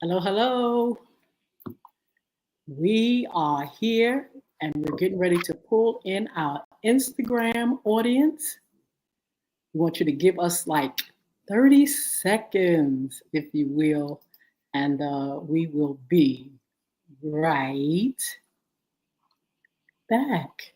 Hello, hello. We are here and we're getting ready to pull in our Instagram audience. We want you to give us like 30 seconds, if you will, and we will be right back.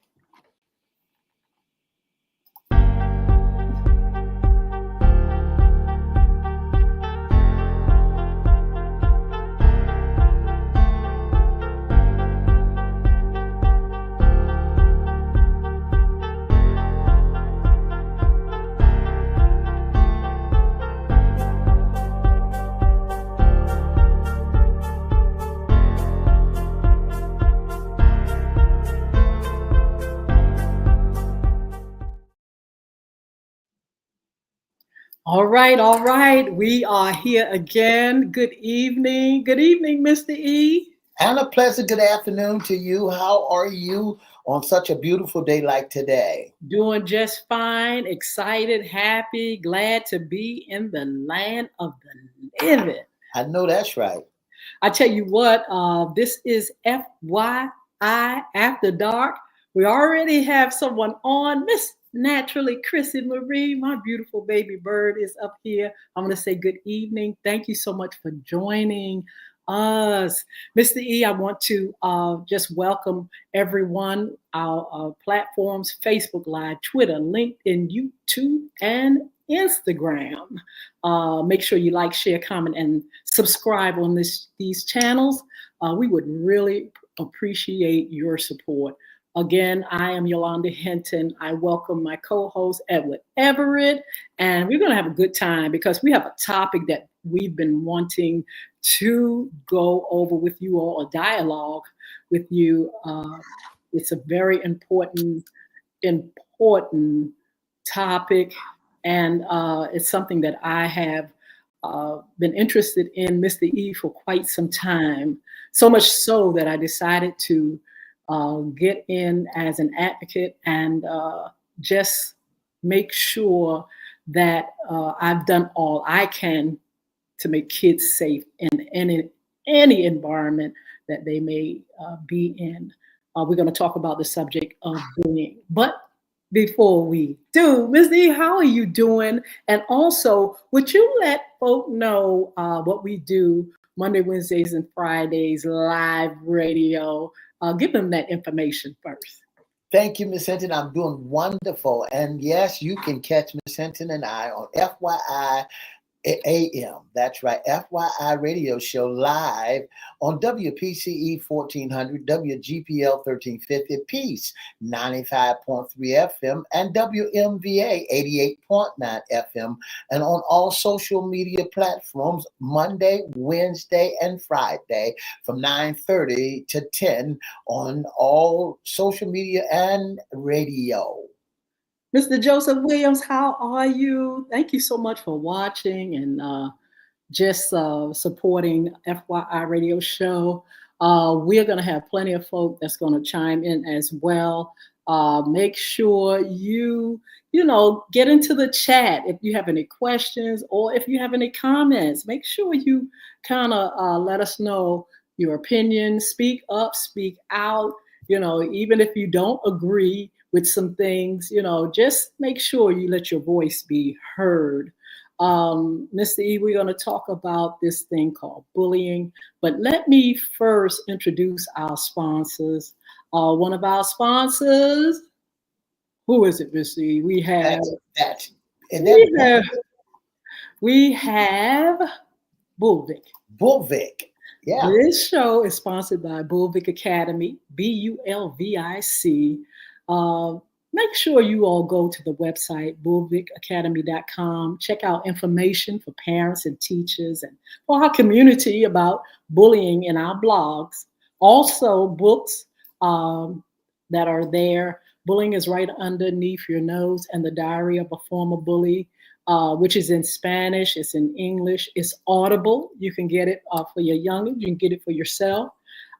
All right, all right. We are here again. Good evening. Good evening, Mr. E. And a pleasant good afternoon to you. How are you on such a beautiful day like today? Doing just fine, excited, happy, glad to be in the land of the living. I know that's right. I tell you what, this is FYI After Dark. We already have someone on. Miss Naturally, Chrissy Marie, my beautiful baby bird, is up here. I'm going to say good evening. Thank you so much for joining us. Mr. E, I want to just welcome everyone, our platforms, Facebook Live, Twitter, LinkedIn, YouTube, and Instagram. Make sure you like, share, comment, and subscribe on these channels. We would really appreciate your support. Again, I am Yolanda Hinton. I welcome my co-host, Evrette, and we're going to have a good time because we have a topic that we've been wanting to go over with you all, a dialogue with you. It's a very important topic, and it's something that I have been interested in Mr. E for quite some time, so much so that I decided to get in as an advocate and just make sure that I've done all I can to make kids safe in any environment that they may be in. We're going to talk about the subject of bullying. But before we do, Ms. E, how are you doing? And also, would you let folk know what we do Monday, Wednesdays, and Fridays, live radio? Give them that information first. Thank you, Miss Hinton. I'm doing wonderful. And yes, you can catch Miss Hinton and I on FYI AM. That's right. FYI radio show live on WPCE 1400, WGPL 1350, Peace 95.3 FM, and WMVA 88.9 FM, and on all social media platforms Monday, Wednesday, and Friday from 9:30 to 10 on all social media and radio. Mr. Joseph Williams, how are you? Thank you so much for watching and just supporting FYI Radio Show. We're going to have plenty of folk that's going to chime in as well. Make sure you get into the chat if you have any questions or if you have any comments. Make sure you kind of let us know your opinion. Speak up, speak out. Even if you don't agree with some things, just make sure you let your voice be heard. Mr. E, we're going to talk about this thing called bullying, but let me first introduce our sponsors. One of our sponsors, who is it, Mr. E? We have Bulvic. Bulvic. Yeah. This show is sponsored by Bulvic Academy, BULVIC. Make sure you all go to the website, bulvicacademy.com. Check out information for parents and teachers and for our community about bullying in our blogs. Also, books that are there. Bullying is right underneath your nose, and the Diary of a Former Bully, which is in Spanish, it's in English, it's Audible. You can get it for your youngins, you can get it for yourself.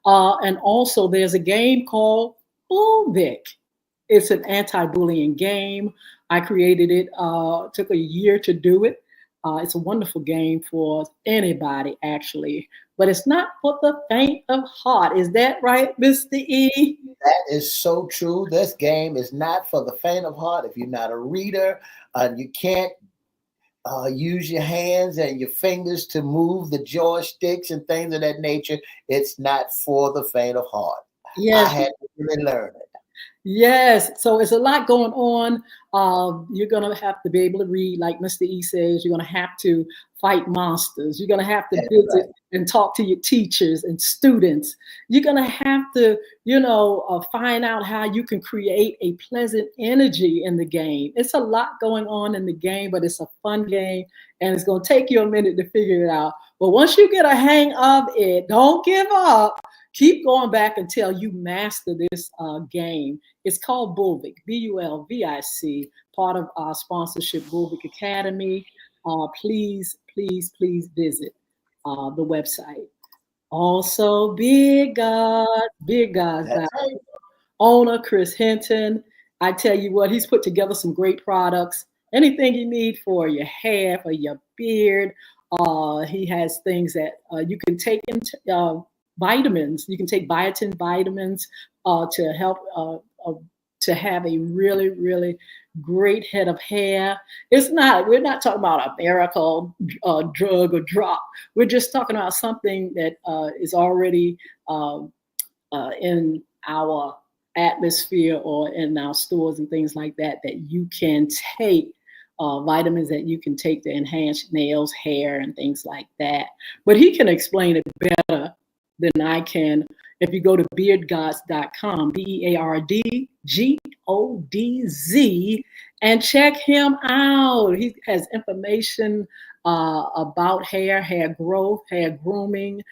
And also there's a game called Bulvic. It's an anti-bullying game. I created it, took a year to do it. It's a wonderful game for anybody, actually, but it's not for the faint of heart. Is that right, Mr. E? That is so true. This game is not for the faint of heart. If you're not a reader and you can't use your hands and your fingers to move the joysticks and things of that nature, it's not for the faint of heart. I Yes, had to really learn it. yes. So it's a lot going on. You're going to have to be able to read, like Mr. E says, you're going to have to fight monsters. You're going to have to That's right. visit and talk to your teachers and students. You're going to have to, find out how you can create a pleasant energy in the game. It's a lot going on in the game, but it's a fun game, and it's going to take you a minute to figure it out. But once you get a hang of it, don't give up. Keep going back until you master this game. It's called Bulvic, Bulvic, part of our sponsorship, Bulvic Academy. Please, please, please visit the website. Also, Big God's That's right. owner, Chris Hinton. I tell you what, he's put together some great products. Anything you need for your hair, for your beard. He has things that you can take into vitamins. You can take biotin vitamins to help to have a really, really great head of hair. We're not talking about a miracle drug or drop. We're just talking about something that is already in our atmosphere or in our stores and things like that, that you can take vitamins that you can take to enhance nails, hair, and things like that. But he can explain it better than I can. If you go to beardgods.com, BeardGodz, and check him out. He has information about hair growth, hair grooming.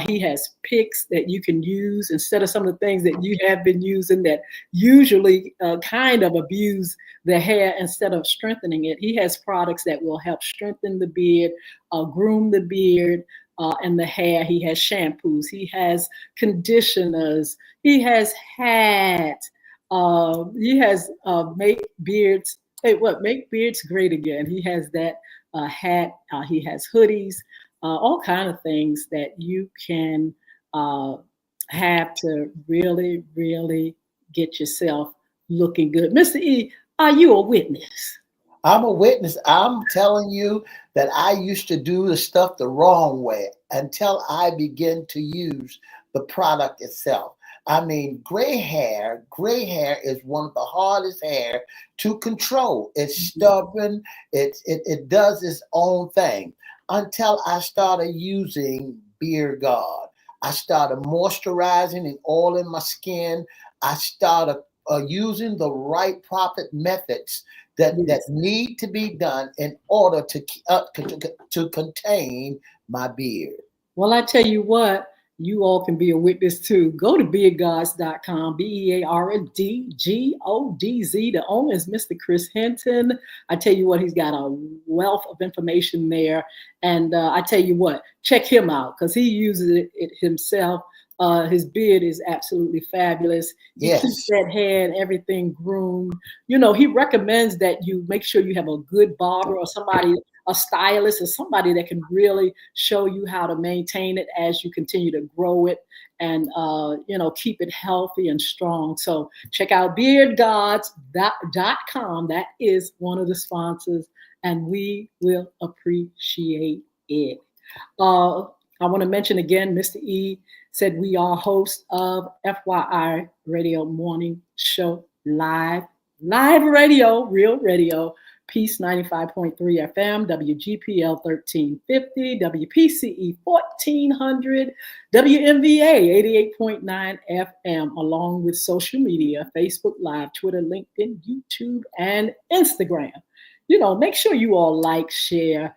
He has picks that you can use instead of some of the things that you have been using that usually kind of abuse the hair instead of strengthening it. He has products that will help strengthen the beard, groom the beard, and the hair. He has shampoos. He has conditioners. He has hats. He has make beards. Make beards great again. He has that hat. He has hoodies. All kind of things that you can have to really, really get yourself looking good. Mr. E, are you a witness? I'm a witness. I'm telling you that I used to do the stuff the wrong way until I begin to use the product itself. I mean, gray hair is one of the hardest hair to control. It's stubborn. It does its own thing until I started using Beard God. I started moisturizing and oiling my skin. I started using the right proper methods that need to be done in order to contain my beard. Well, I tell you what, you all can be a witness too. Go to beardgods.com, BeardGodz. The owner is Mr. Chris Hinton. I tell you what, he's got a wealth of information there. And I tell you what, check him out because he uses it himself. His beard is absolutely fabulous. He keeps that hair and everything groomed. He recommends that you make sure you have a good barber or somebody, a stylist or somebody that can really show you how to maintain it as you continue to grow it and, keep it healthy and strong. So check out beardgods.com. That is one of the sponsors, and we will appreciate it. I want to mention again, Mr. E said we are hosts of FYI Radio Morning Show Live radio, real radio, Peace 95.3 FM, WGPL 1350, WPCE 1400, WMVA 88.9 FM, along with social media, Facebook Live, Twitter, LinkedIn, YouTube, and Instagram. Make sure you all like, share,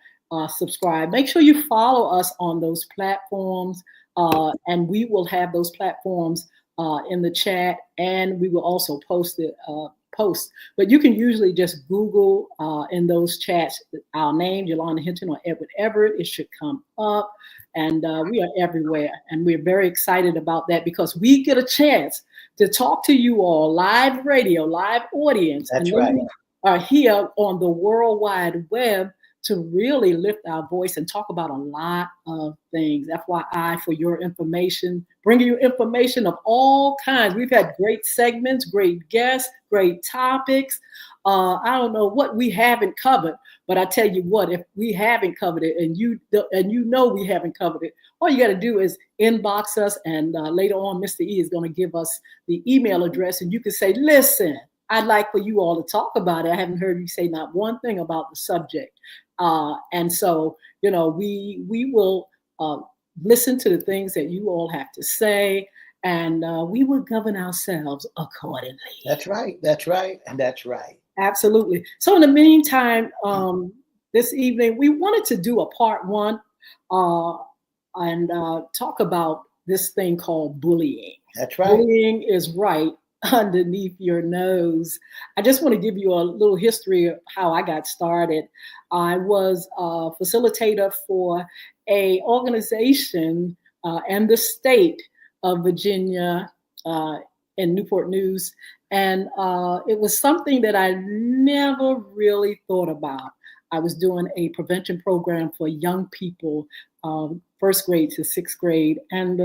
subscribe. Make sure you follow us on those platforms. And we will have those platforms in the chat, and we will also post. But you can usually just Google in those chats our name, Yolanda Hinton or Edward Everett. It should come up, and we are everywhere. And we're very excited about that because we get a chance to talk to you all, live radio, live audience. That's and right. We are here on the World Wide Web. to really lift our voice and talk about a lot of things. FYI, for your information, bringing you information of all kinds. We've had great segments, great guests, great topics. I don't know what we haven't covered, but I tell you what, if we haven't covered it, and you know we haven't covered it, all you got to do is inbox us, and later on, Mr. E is going to give us the email address, and you can say, listen, I'd like for you all to talk about it. I haven't heard you say not one thing about the subject. And so, we will listen to the things that you all have to say, and we will govern ourselves accordingly. That's right. That's right. And that's right. Absolutely. So in the meantime, this evening, we wanted to do a part one and talk about this thing called bullying. That's right. Bullying is right underneath your nose. I just want to give you a little history of how I got started. I was a facilitator for a organization in the state of Virginia in Newport News. And it was something that I never really thought about. I was doing a prevention program for young people, first grade to sixth grade. And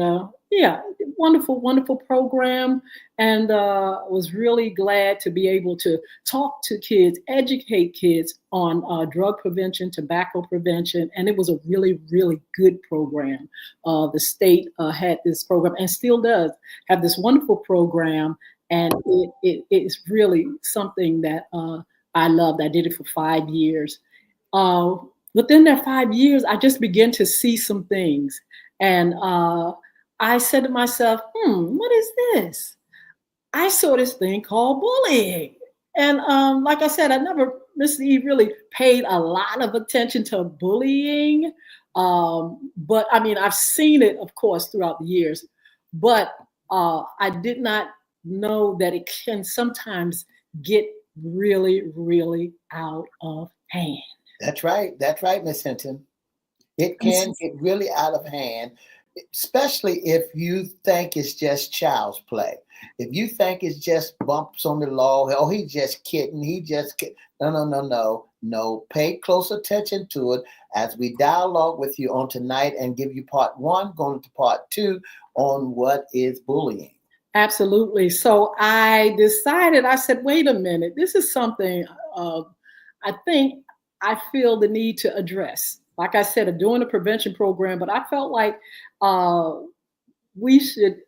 wonderful, wonderful program. And was really glad to be able to talk to kids, educate kids on drug prevention, tobacco prevention. And it was a really, really good program. The state had this program and still does have this wonderful program. And it is really something that I loved. I did it for 5 years. Within that 5 years, I just began to see some things. And I said to myself, what is this? I saw this thing called bullying. And like I said, Mr. E really paid a lot of attention to bullying. But I mean, I've seen it, of course, throughout the years. But I did not know that it can sometimes get really, really out of hand. That's right. That's right, Miss Hinton. It can get really out of hand, especially if you think it's just child's play. If you think it's just bumps on the law, oh, he's just kidding. No. Pay close attention to it as we dialogue with you on tonight and give you part one, going to part two on what is bullying. Absolutely. So I said, wait a minute, this is something I feel the need to address. Like I said, I'm doing a prevention program, but I felt like we should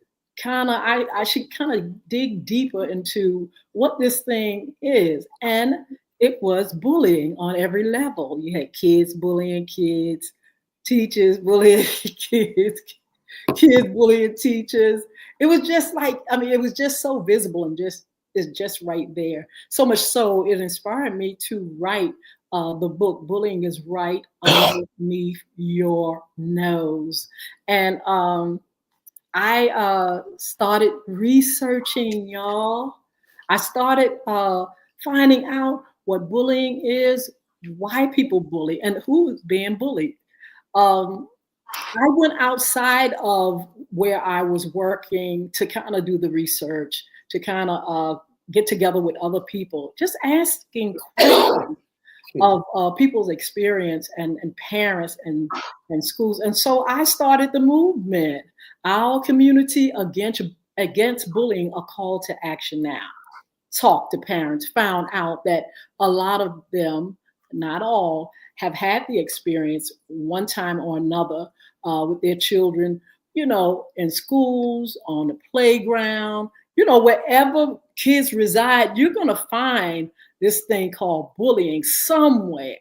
I should kind of dig deeper into what this thing is. And it was bullying on every level. You had kids bullying kids, teachers bullying kids, kids bullying teachers. It was just it was just so visible and it's just right there. So much so it inspired me to write the book, Bullying is Right Underneath Your Nose. And I started researching, y'all. I started finding out what bullying is, why people bully, and who is being bullied. I went outside of where I was working to kind of do the research, to kind of get together with other people, just asking questions of people's experience and parents and schools. And so I started the movement, Our Community Against Bullying, a Call to Action Now. Talked to parents, found out that a lot of them, not all, have had the experience one time or another with their children, in schools, on the playground, wherever kids reside, you're going to find this thing called bullying somewhere.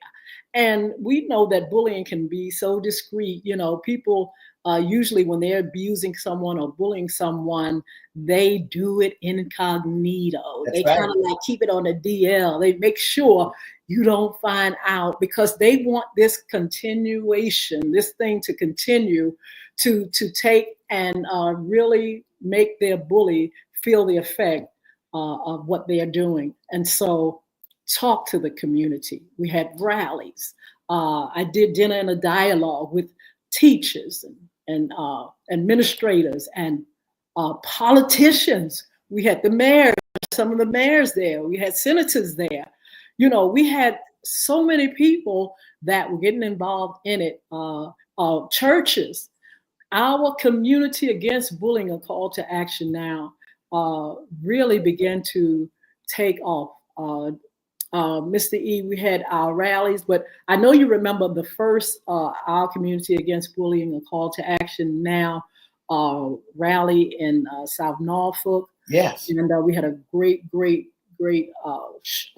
And we know that bullying can be so discreet. People usually when they're abusing someone or bullying someone, they do it incognito. That's they kind of like keep it on the DL. They make sure you don't find out because they want this continuation, this thing to continue to take and really make their bully feel the effect of what they are doing. And so talk to the community. We had rallies. I did dinner and a dialogue with teachers and administrators and politicians. We had the mayor, some of the mayors there. We had senators there. We had so many people that were getting involved in it. Churches, our community against bullying, a call to action now, really began to take off. Mr. E, we had our rallies, but I know you remember the first Our Community Against Bullying, a call to action now rally in South Norfolk. Yes. And we had a great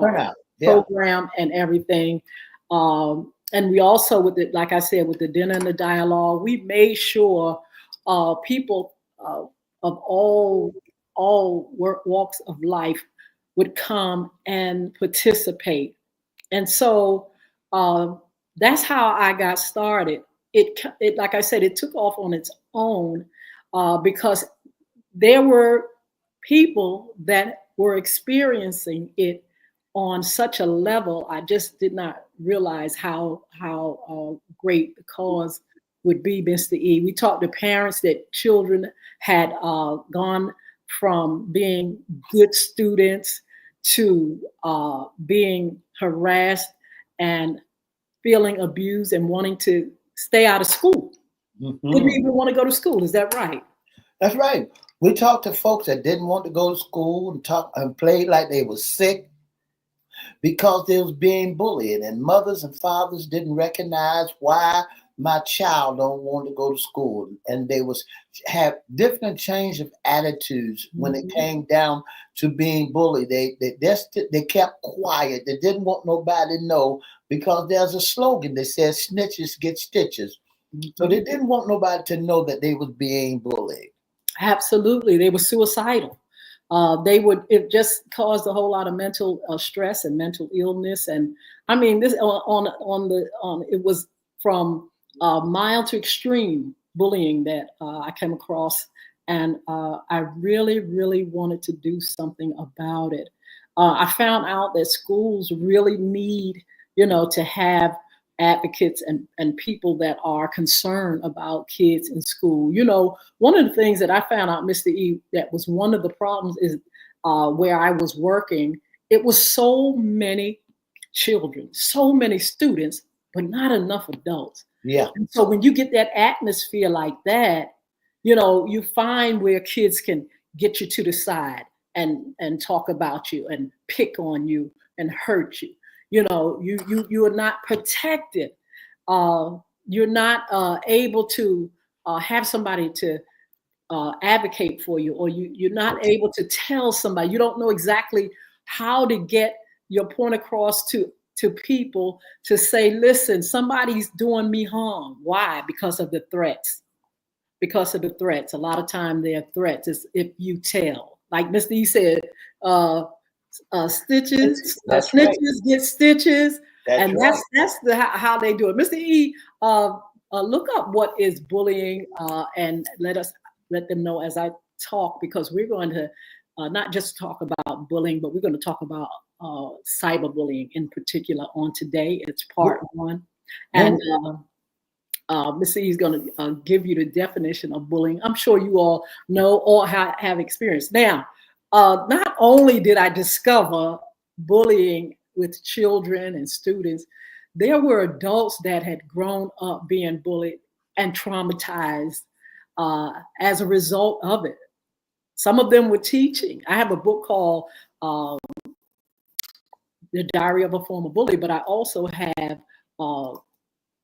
Turnout. program and everything. And we also, with the, like I said, with the dinner and the dialogue, we made sure people of all walks of life would come and participate. And so that's how I got started. It like I said, it took off on its own because there were people that were experiencing it on such a level. I just did not realize how great the cause would be, Mr. E. We talked to parents that children had gone from being good students to being harassed and feeling abused and wanting to stay out of school. Mm-hmm. Didn't even want to go to school. Is that right? That's right. We talked to folks that didn't want to go to school and played like they were sick because they was being bullied, and mothers and fathers didn't recognize why my child don't want to go to school, and they have different change of attitudes when it came down to being bullied. They kept quiet. They didn't want nobody to know because there's a slogan that says snitches get stitches. So they didn't want nobody to know that they was being bullied. Absolutely. They were suicidal. It just caused a whole lot of mental stress and mental illness. And I mean, this it was from mild to extreme bullying that I came across. And I really, really wanted to do something about it. I found out that schools really need, to have advocates and people that are concerned about kids in school. One of the things that I found out, Mr. E, that was one of the problems is where I was working, it was so many children, so many students, but not enough adults. Yeah. And so when you get that atmosphere like that, you find where kids can get you to the side and talk about you and pick on you and hurt you. You are not protected. You're not able to have somebody to advocate for you, or you're not able to tell somebody. You don't know exactly how to get your point across to people to say, listen, somebody's doing me harm. Why? Because of the threats. Because of the threats. A lot of time their threats is if you tell. Like Mr. E said, stitches, snitches right. Get stitches. That's right. That's how they do it. Mr. E, look up what is bullying and let them know as I talk, because we're going to not just talk about bullying, but we're going to talk about cyberbullying in particular on today. It's part one. And Mr. E is going to give you the definition of bullying. I'm sure you all know or have experienced. Now, not only did I discover bullying with children and students, there were adults that had grown up being bullied and traumatized as a result of it. Some of them were teaching. I have a book called The Diary of a Former Bully, but I also have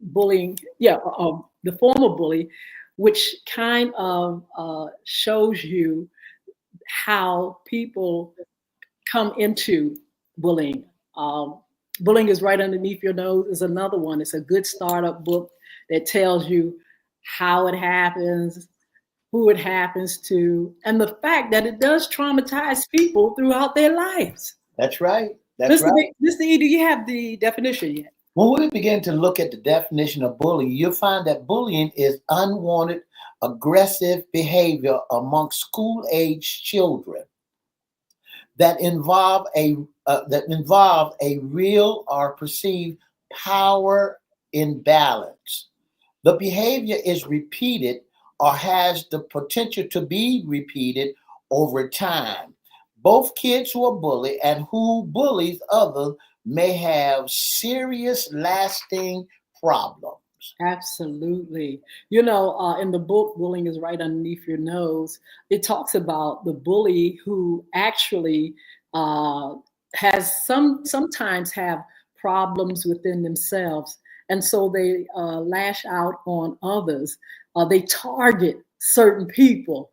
bullying, the former bully, which kind of shows you how people come into bullying. Bullying is right underneath your nose is another one. It's a good startup book that tells you how it happens, who it happens to, and the fact that it does traumatize people throughout their lives. That's right. That's Mr. right. Mr. E, do you have the definition yet? When we begin to look at the definition of bullying, you'll find that bullying is unwanted, aggressive behavior amongst school-age children that involve a real or perceived power imbalance. The behavior is repeated or has the potential to be repeated over time. Both kids who are bullied and who bullies others may have serious, lasting problems. Absolutely. You know, in the book, Bullying is Right Underneath Your Nose, it talks about the bully who actually uh, has sometimes have problems within themselves. And so they lash out on others. They target certain people.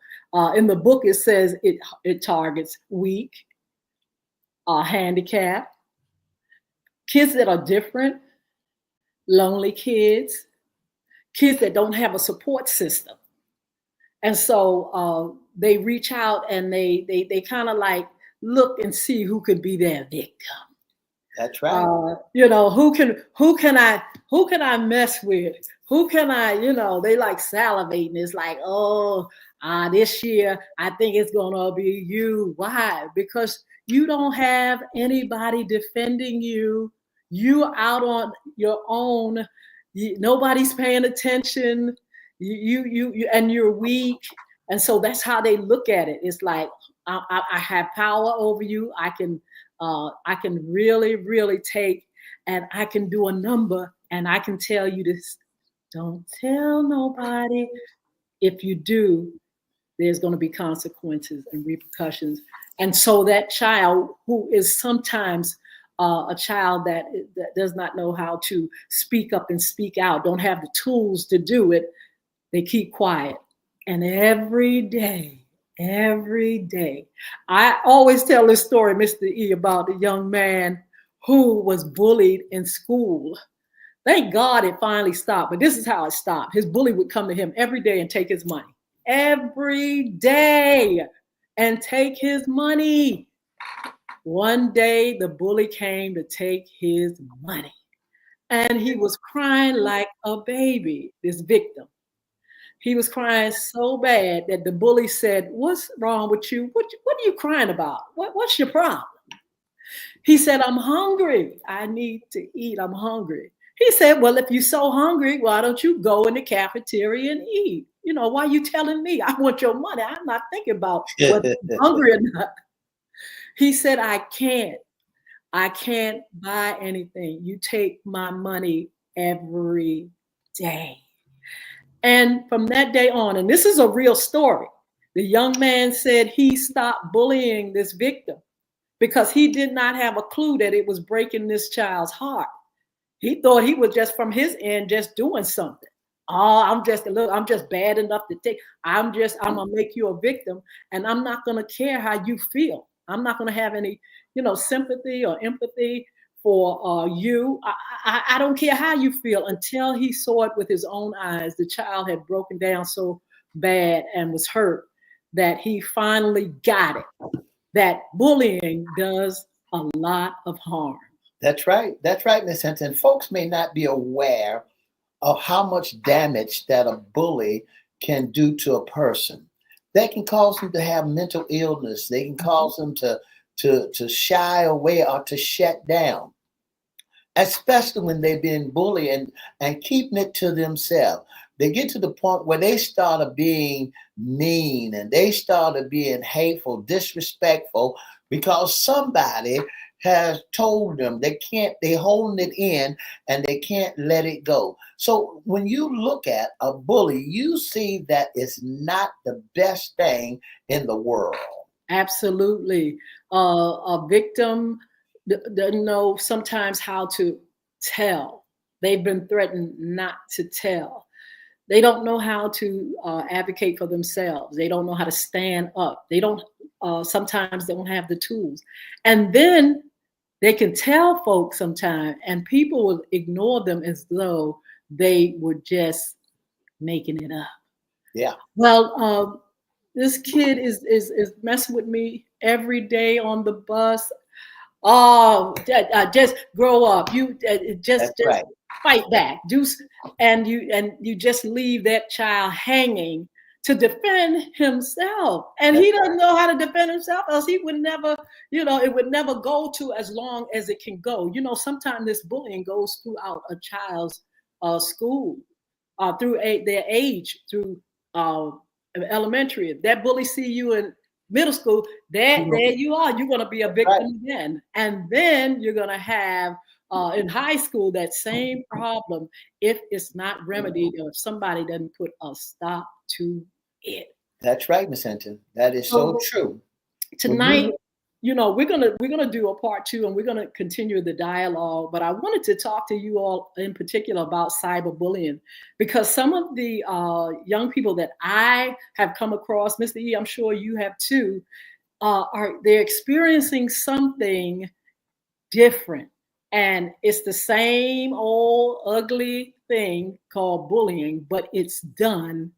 In the book, it says it targets weak, handicapped, kids that are different, lonely kids that don't have a support system. And so they reach out and they kind of like look and see who could be their victim. That's right. You know, who can I mess with? Who can I, you know, they like salivating. It's like, oh, this year I think it's gonna be you. Why? Because you don't have anybody defending you. You out on your own. Nobody's paying attention. And you're weak. And so that's how they look at it. It's like I have power over you. I can really, really take, and I can do a number, and I can tell you this. Don't tell nobody. If you do, there's going to be consequences and repercussions. And so that child, who is sometimes a child that does not know how to speak up and speak out, don't have the tools to do it, they keep quiet. And every day, I always tell this story, Mr. E, about the young man who was bullied in school. Thank God it finally stopped, but this is how it stopped. His bully would come to him every day and take his money. Every day and take his money. One day the bully came to take his money and he was crying like a baby, this victim. He was crying so bad that the bully said, "What's wrong with you? What are you crying about? What's your problem?" He said, "I'm hungry. I need to eat. I'm hungry." He said, "Well, if you're so hungry, why don't you go in the cafeteria and eat? You know, why are you telling me I want your money? I'm not thinking about whether you're hungry or not." He said, "I can't. I can't buy anything. You take my money every day." And from that day on, and this is a real story, the young man said he stopped bullying this victim because he did not have a clue that it was breaking this child's heart. He thought he was just from his end just doing something. Oh, I'm just bad enough to take. I'm gonna make you a victim, and I'm not gonna care how you feel. I'm not gonna have any, sympathy or empathy for you. I don't care how you feel, until he saw it with his own eyes. The child had broken down so bad and was hurt that he finally got it, that bullying does a lot of harm. That's right. That's right, Miss Hinton. Folks may not be aware of how much damage that a bully can do to a person. They can cause them to have mental illness. They can cause them to shy away or to shut down, especially when they've been bullied and keeping it to themselves. They get to the point where they started being mean and they started being hateful, disrespectful, because somebody has told them they're holding it in and they can't let it go. So when you look at a bully, you see that it's not the best thing in the world. Absolutely. A victim doesn't know sometimes how to tell. They've been threatened not to tell. They don't know how to advocate for themselves. They don't know how to stand up. They don't, sometimes they don't have the tools. And then they can tell folks sometimes, and people will ignore them as though they were just making it up. Yeah. Well, this kid is messing with me every day on the bus. Oh, just grow up. You just right. Fight back. And you just leave that child hanging to defend himself, and he doesn't know how to defend himself, else he would never, it would never go to as long as it can go. Sometimes this bullying goes throughout a child's school, through their age, through elementary. If that bully see you in middle school, there you are. You're going to be a victim again. And then you're going to have in high school that same problem if it's not remedied or if somebody doesn't put a stop to it. That's right, Miss Hinton. That is so true. Tonight, we're gonna do a part 2, and we're gonna continue the dialogue. But I wanted to talk to you all in particular about cyberbullying, because some of the young people that I have come across, Mr. E, I'm sure you have too, they're experiencing something different, and it's the same old ugly thing called bullying, but it's done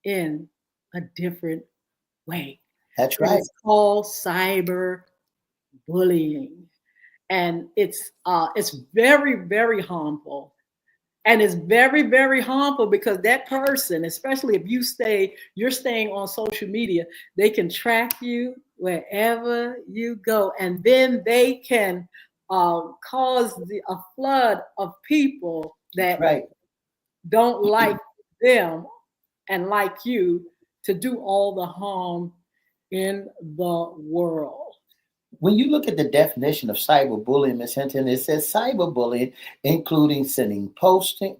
in a different way. That's right. It's called cyber bullying, and it's very, very harmful. And it's very, very harmful because that person, especially if you're staying on social media, they can track you wherever you go, and then they can cause a flood of people that don't like them and like you to do all the harm in the world. When you look at the definition of cyberbullying, Ms. Hinton, it says cyberbullying, including sending, posting,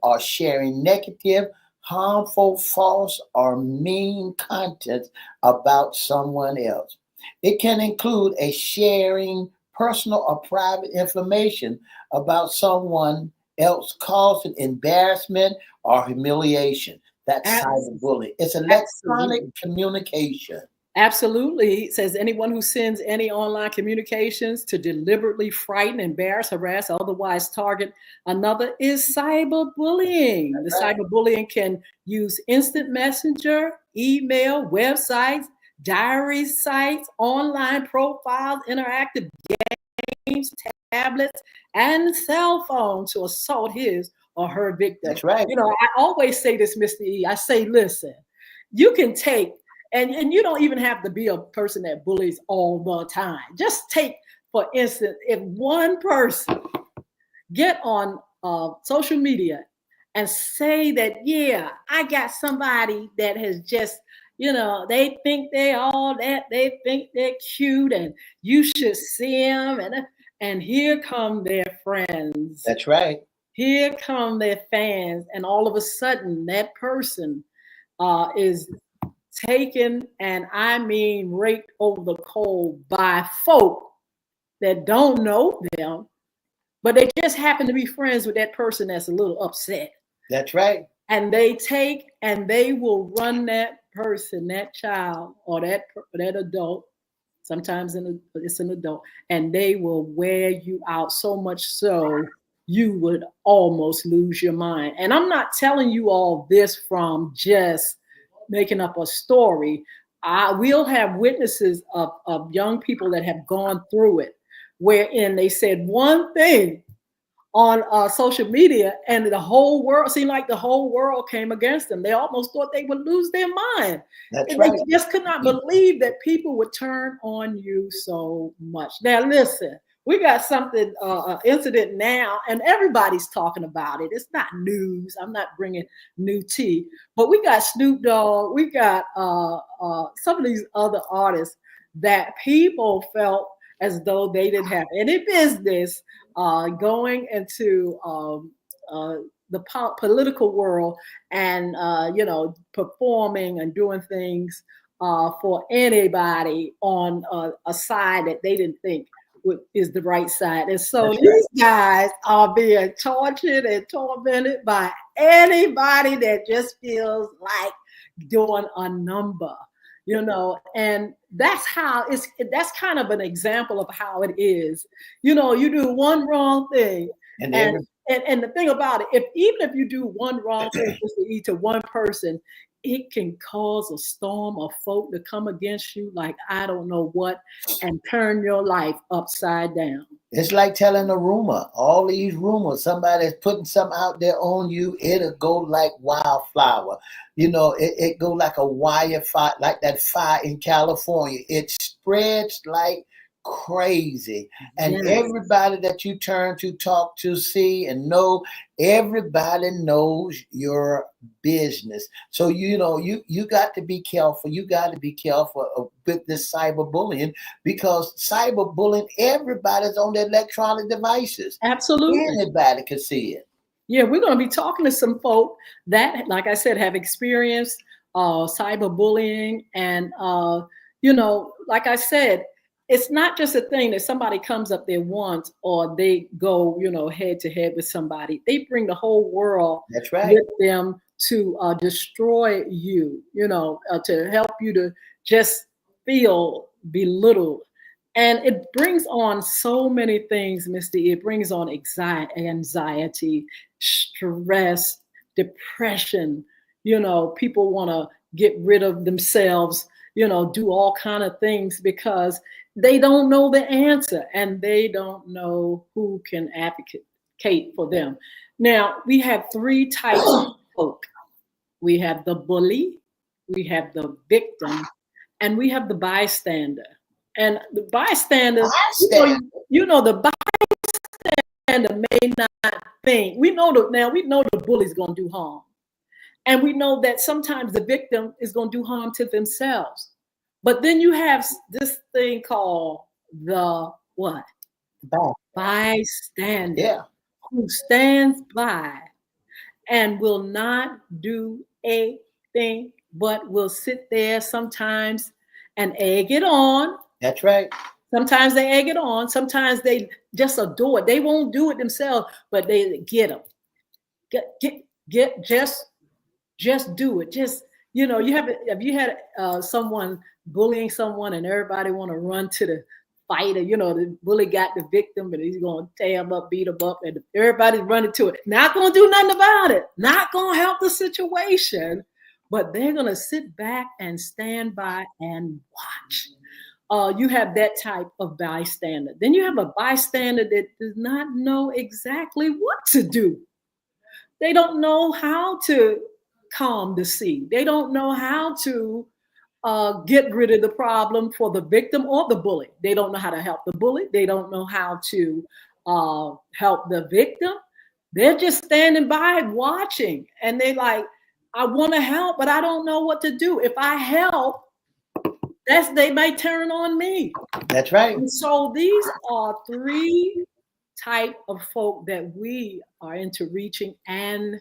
or sharing negative, harmful, false, or mean content about someone else. It can include a sharing personal or private information about someone else, causing embarrassment or humiliation. That's cyberbullying. It's electronic communication. Absolutely. It says anyone who sends any online communications to deliberately frighten, embarrass, harass, or otherwise target another is cyberbullying. The cyberbullying can use instant messenger, email, websites, diary sites, online profiles, interactive games, tablets, and cell phones to assault his or her victim. That's right. I always say this, Mr. E. I say, listen, you can take, and you don't even have to be a person that bullies all the time. Just take, for instance, if one person get on social media and say that, yeah, I got somebody that has just, they think they all that, they think they're cute, and you should see them, and here come their friends. That's right. Here come their fans, and all of a sudden that person is taken, and I mean raked over the coal by folk that don't know them, but they just happen to be friends with that person that's a little upset. That's right. And they take and they will run that person, that child, or that adult. Sometimes it's an adult, and they will wear you out so much so you would almost lose your mind. And I'm not telling you all this from just making up a story. We'll have witnesses of young people that have gone through it, wherein they said one thing on social media, and the whole world seemed like the whole world came against them. They almost thought they would lose their mind. That's right. They just could not believe that people would turn on you so much. Now, listen, we got something, incident now, and everybody's talking about it. It's not news. I'm not bringing new tea, but we got Snoop Dogg. We got some of these other artists that people felt as though they didn't have any business going into the political world and, performing and doing things for anybody on a side that they didn't think is the right side. And so these guys are being tortured and tormented by anybody that just feels like doing a number. And that's kind of an example of how it is. You do one wrong thing, and the thing about it, even if you do one wrong thing to one person, it can cause a storm of folk to come against you like I don't know what, and turn your life upside down. It's like telling a rumor. All these rumors, somebody's putting something out there on you, it'll go like wildflower. It go like a wire fire, like that fire in California. It spreads like crazy. And Yes, everybody that you turn to, talk to, see, and know, everybody knows your business. So you got to be careful. You got to be careful with this cyberbullying, because cyberbullying, everybody's on their electronic devices. absolutely. Anybody can see it. Yeah, we're going to be talking to some folk that, like I said, have experienced cyberbullying. And, like I said, it's not just a thing that somebody comes up there once or they go, head to head with somebody. They bring the whole world That's right. with them to destroy you, to help you to just feel belittled. And it brings on so many things, Mr. E. It brings on anxiety, stress, depression. People want to get rid of themselves, do all kind of things because they don't know the answer and they don't know who can advocate for them. Now, we have three types of folk. We have the bully, we have the victim, and we have the bystander. And the bystander, I stand. the bystander may not think. We know the bully's gonna do harm. And we know that sometimes the victim is gonna do harm to themselves. But then you have this thing called the what? Bystander. Yeah. Who stands by and will not do a thing, but will sit there sometimes and egg it on. That's right. Sometimes they egg it on. Sometimes they just adore it. They won't do it themselves, but they get them. Just do it. Just have you had someone bullying someone and everybody want to run to the fighter? The bully got the victim, and he's gonna tear him up, beat him up, and everybody's running to it. Not gonna do nothing about it. Not gonna help the situation, but they're gonna sit back and stand by and watch. You have that type of bystander. Then you have a bystander that does not know exactly what to do. They don't know how to calm the sea. They don't know how to get rid of the problem for the victim or the bully. They don't know how to help the bully. They don't know how to help the victim. They're just standing by watching. And they like, I want to help, but I don't know what to do. If I help, they might turn on me. That's right. And so these are three type of folk that we are into reaching and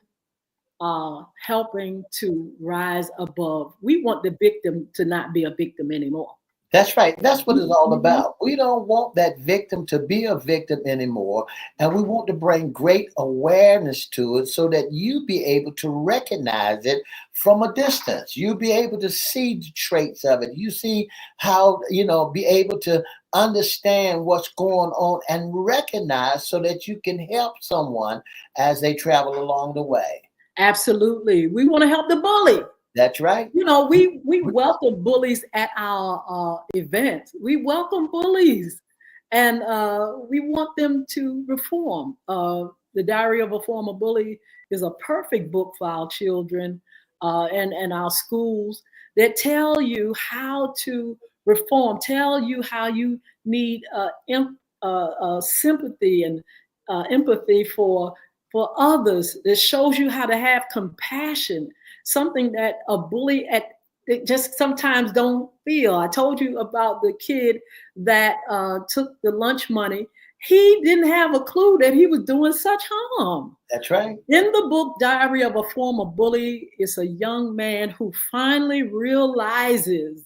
helping to rise above. We want the victim to not be a victim anymore. That's right. That's what it's all about. We don't want that victim to be a victim anymore. And we want to bring great awareness to it so that you be able to recognize it from a distance. You be able to see the traits of it. You see how, be able to understand what's going on and recognize so that you can help someone as they travel along the way. Absolutely. We want to help the bully. That's right. We welcome bullies at our events. We welcome bullies, and we want them to reform. The Diary of a Former Bully is a perfect book for our children and our schools that tell you how to reform, tell you how you need sympathy and empathy for others. It shows you how to have compassion, something that a bully it just sometimes don't feel. I told you about the kid that took the lunch money. He didn't have a clue that he was doing such harm. That's right. In the book Diary of a Former Bully, it's a young man who finally realizes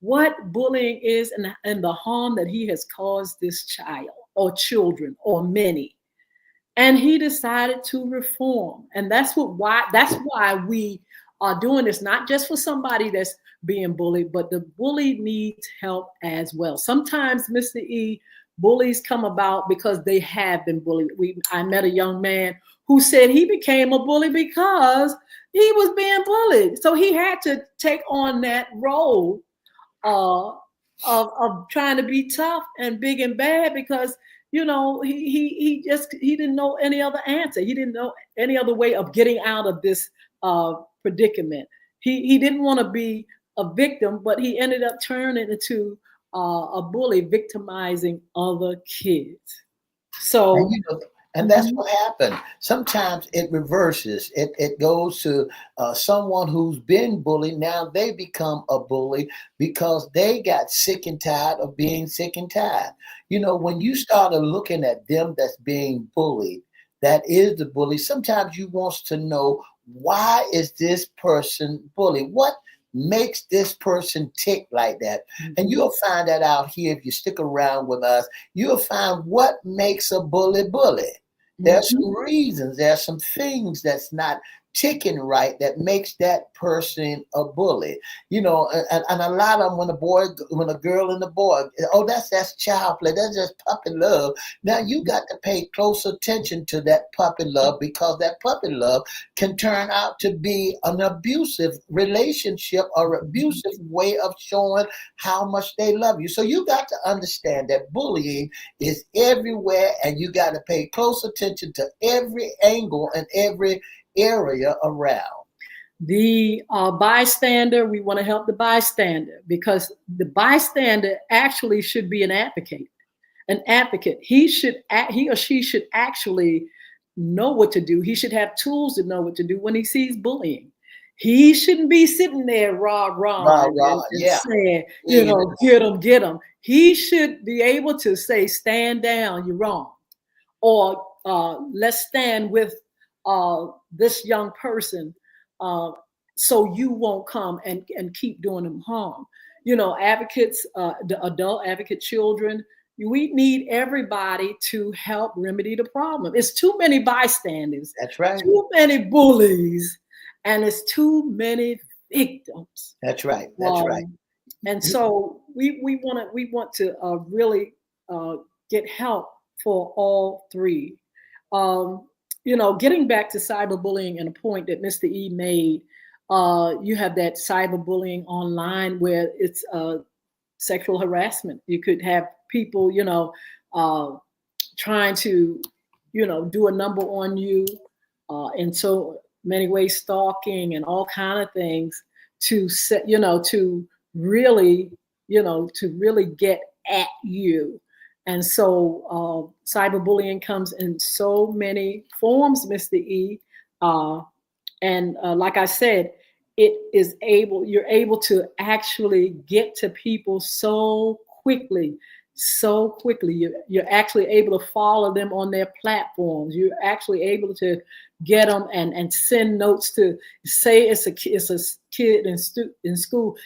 what bullying is and the harm that he has caused this child or children or many. And he decided to reform. And that's why we are doing this, not just for somebody that's being bullied, but the bully needs help as well. Sometimes, Mr. E, bullies come about because they have been bullied. I met a young man who said he became a bully because he was being bullied. So he had to take on that role of trying to be tough and big and bad because he didn't know any other answer. He didn't know any other way of getting out of this predicament. He didn't want to be a victim, but he ended up turning into a bully victimizing other kids. So, And and that's what happened. Sometimes it reverses. It goes to someone who's been bullied. Now they become a bully because they got sick and tired of being sick and tired. When you started looking at them that's being bullied, that is the bully. Sometimes you want to know, why is this person bullied? What makes this person tick like that? And you'll find that out here if you stick around with us. You'll find what makes a bully bully. There's some reasons, there's some things that's not ticking right that makes that person a bully. And a lot of them, when a girl and a boy, oh, that's child play, that's just puppy love. Now you got to pay close attention to that puppy love, because that puppy love can turn out to be an abusive relationship or abusive way of showing how much they love you. So you got to understand that bullying is everywhere, and you got to pay close attention to every angle and every area around. The bystander, we want to help the bystander, because the bystander actually should be an advocate. An advocate. He or she should actually know what to do. He should have tools to know what to do when he sees bullying. He shouldn't be sitting there and saying, get him. He should be able to say, stand down, you're wrong. Or let's stand with this young person so you won't come and keep doing them harm. Advocates, the adult advocate children, we need everybody to help remedy the problem. It's too many bystanders. That's right. Too many bullies, and it's too many victims. That's right. That's right. And so we want to really get help for all three. Getting back to cyberbullying and a point that Mr. E made, you have that cyberbullying online where it's sexual harassment. You could have people, trying to, do a number on you in so many ways, stalking and all kind of things to set, to really get at you. And so cyberbullying comes in so many forms, Mr. E. And like I said, you're able to actually get to people so quickly. You're actually able to follow them on their platforms. You're actually able to get them and send notes to, say it's a kid in school.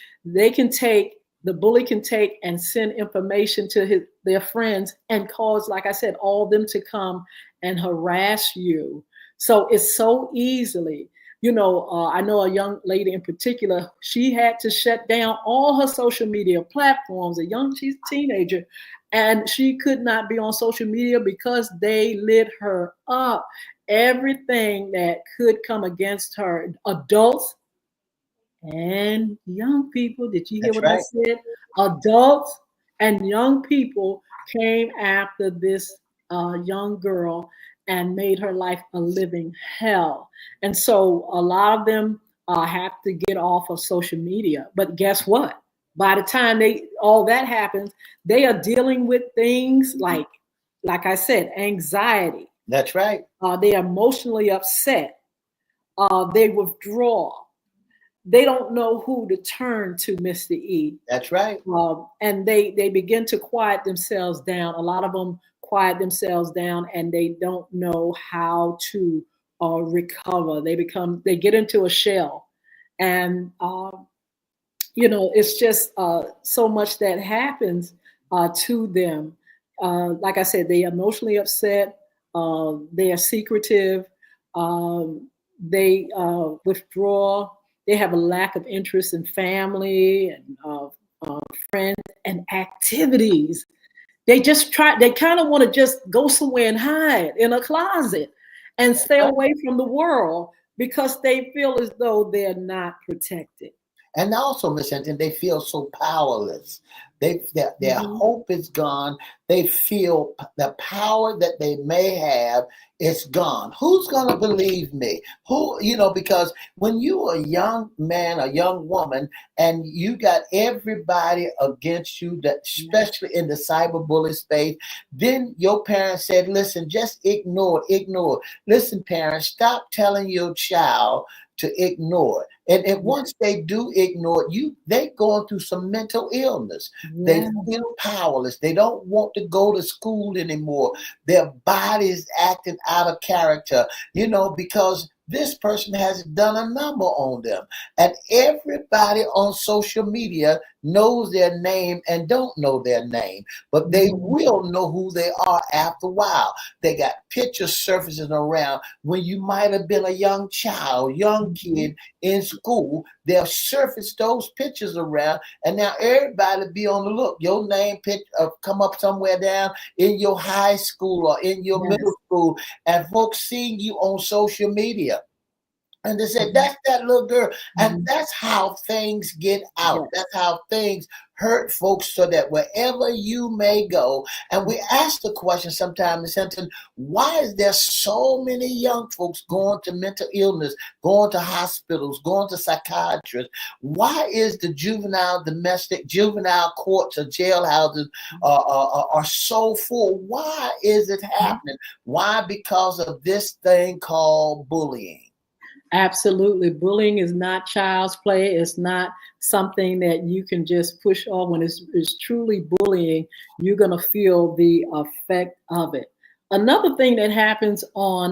The bully can take and send information to their friends and cause, like I said, all of them to come and harass you. So it's so easily, I know a young lady in particular, she had to shut down all her social media platforms, she's a teenager, and she could not be on social media because they lit her up. Everything that could come against her, adults and young people. Did you hear what I said? Adults and young people came after this young girl and made her life a living hell. And so a lot of them have to get off of social media. But guess what? By the time all that happens, they are dealing with things like I said, anxiety. That's right. They are emotionally upset. They withdraw. They don't know who to turn to, Mr. E. That's right. And they begin to quiet themselves down. A lot of them quiet themselves down, and they don't know how to recover. They get into a shell, and it's just so much that happens to them. Like I said, they are emotionally upset. They are secretive. They withdraw. They have a lack of interest in family and friends and activities. They kind of want to just go somewhere and hide in a closet and stay away from the world because they feel as though they're not protected. And also, Miss Hinton, they feel so powerless. Their Mhm. hope is gone. They feel the power that they may have is gone. Who's going to believe me? Who, because when you're a young man, a young woman, and you got everybody against you, that Yes. especially in the cyberbully space, then your parents said, listen, just ignore it, ignore it. Listen, parents, stop telling your child to ignore it. And Yes. once they do ignore it, they going through some mental illness. They Yes. feel powerless. They don't want to go to school anymore. Their body's acting out of character, because this person has done a number on them. And everybody on social media knows their name and don't know their name, but they Mhm. will know who they are after a while. They got pictures surfacing around when you might have been a young child, young Mhm. kid in school. They'll surface those pictures around, and now everybody be on the look. Your name come up somewhere down in your high school or in your middle Yes. school, and folks seeing you on social media. And they said, Mhm. that's that little girl. And Mhm. that's how things get out. Yes. That's how things hurt folks, so that wherever you may go, and we ask the question sometimes, Hinton, why is there so many young folks going to mental illness, going to hospitals, going to psychiatrists? Why is the juvenile courts or jailhouses are so full? Why is it Mhm. happening? Why? Because of this thing called bullying. Absolutely. Bullying is not child's play. It's not something that you can just push off. When it's truly bullying, you're going to feel the effect of it. Another thing that happens on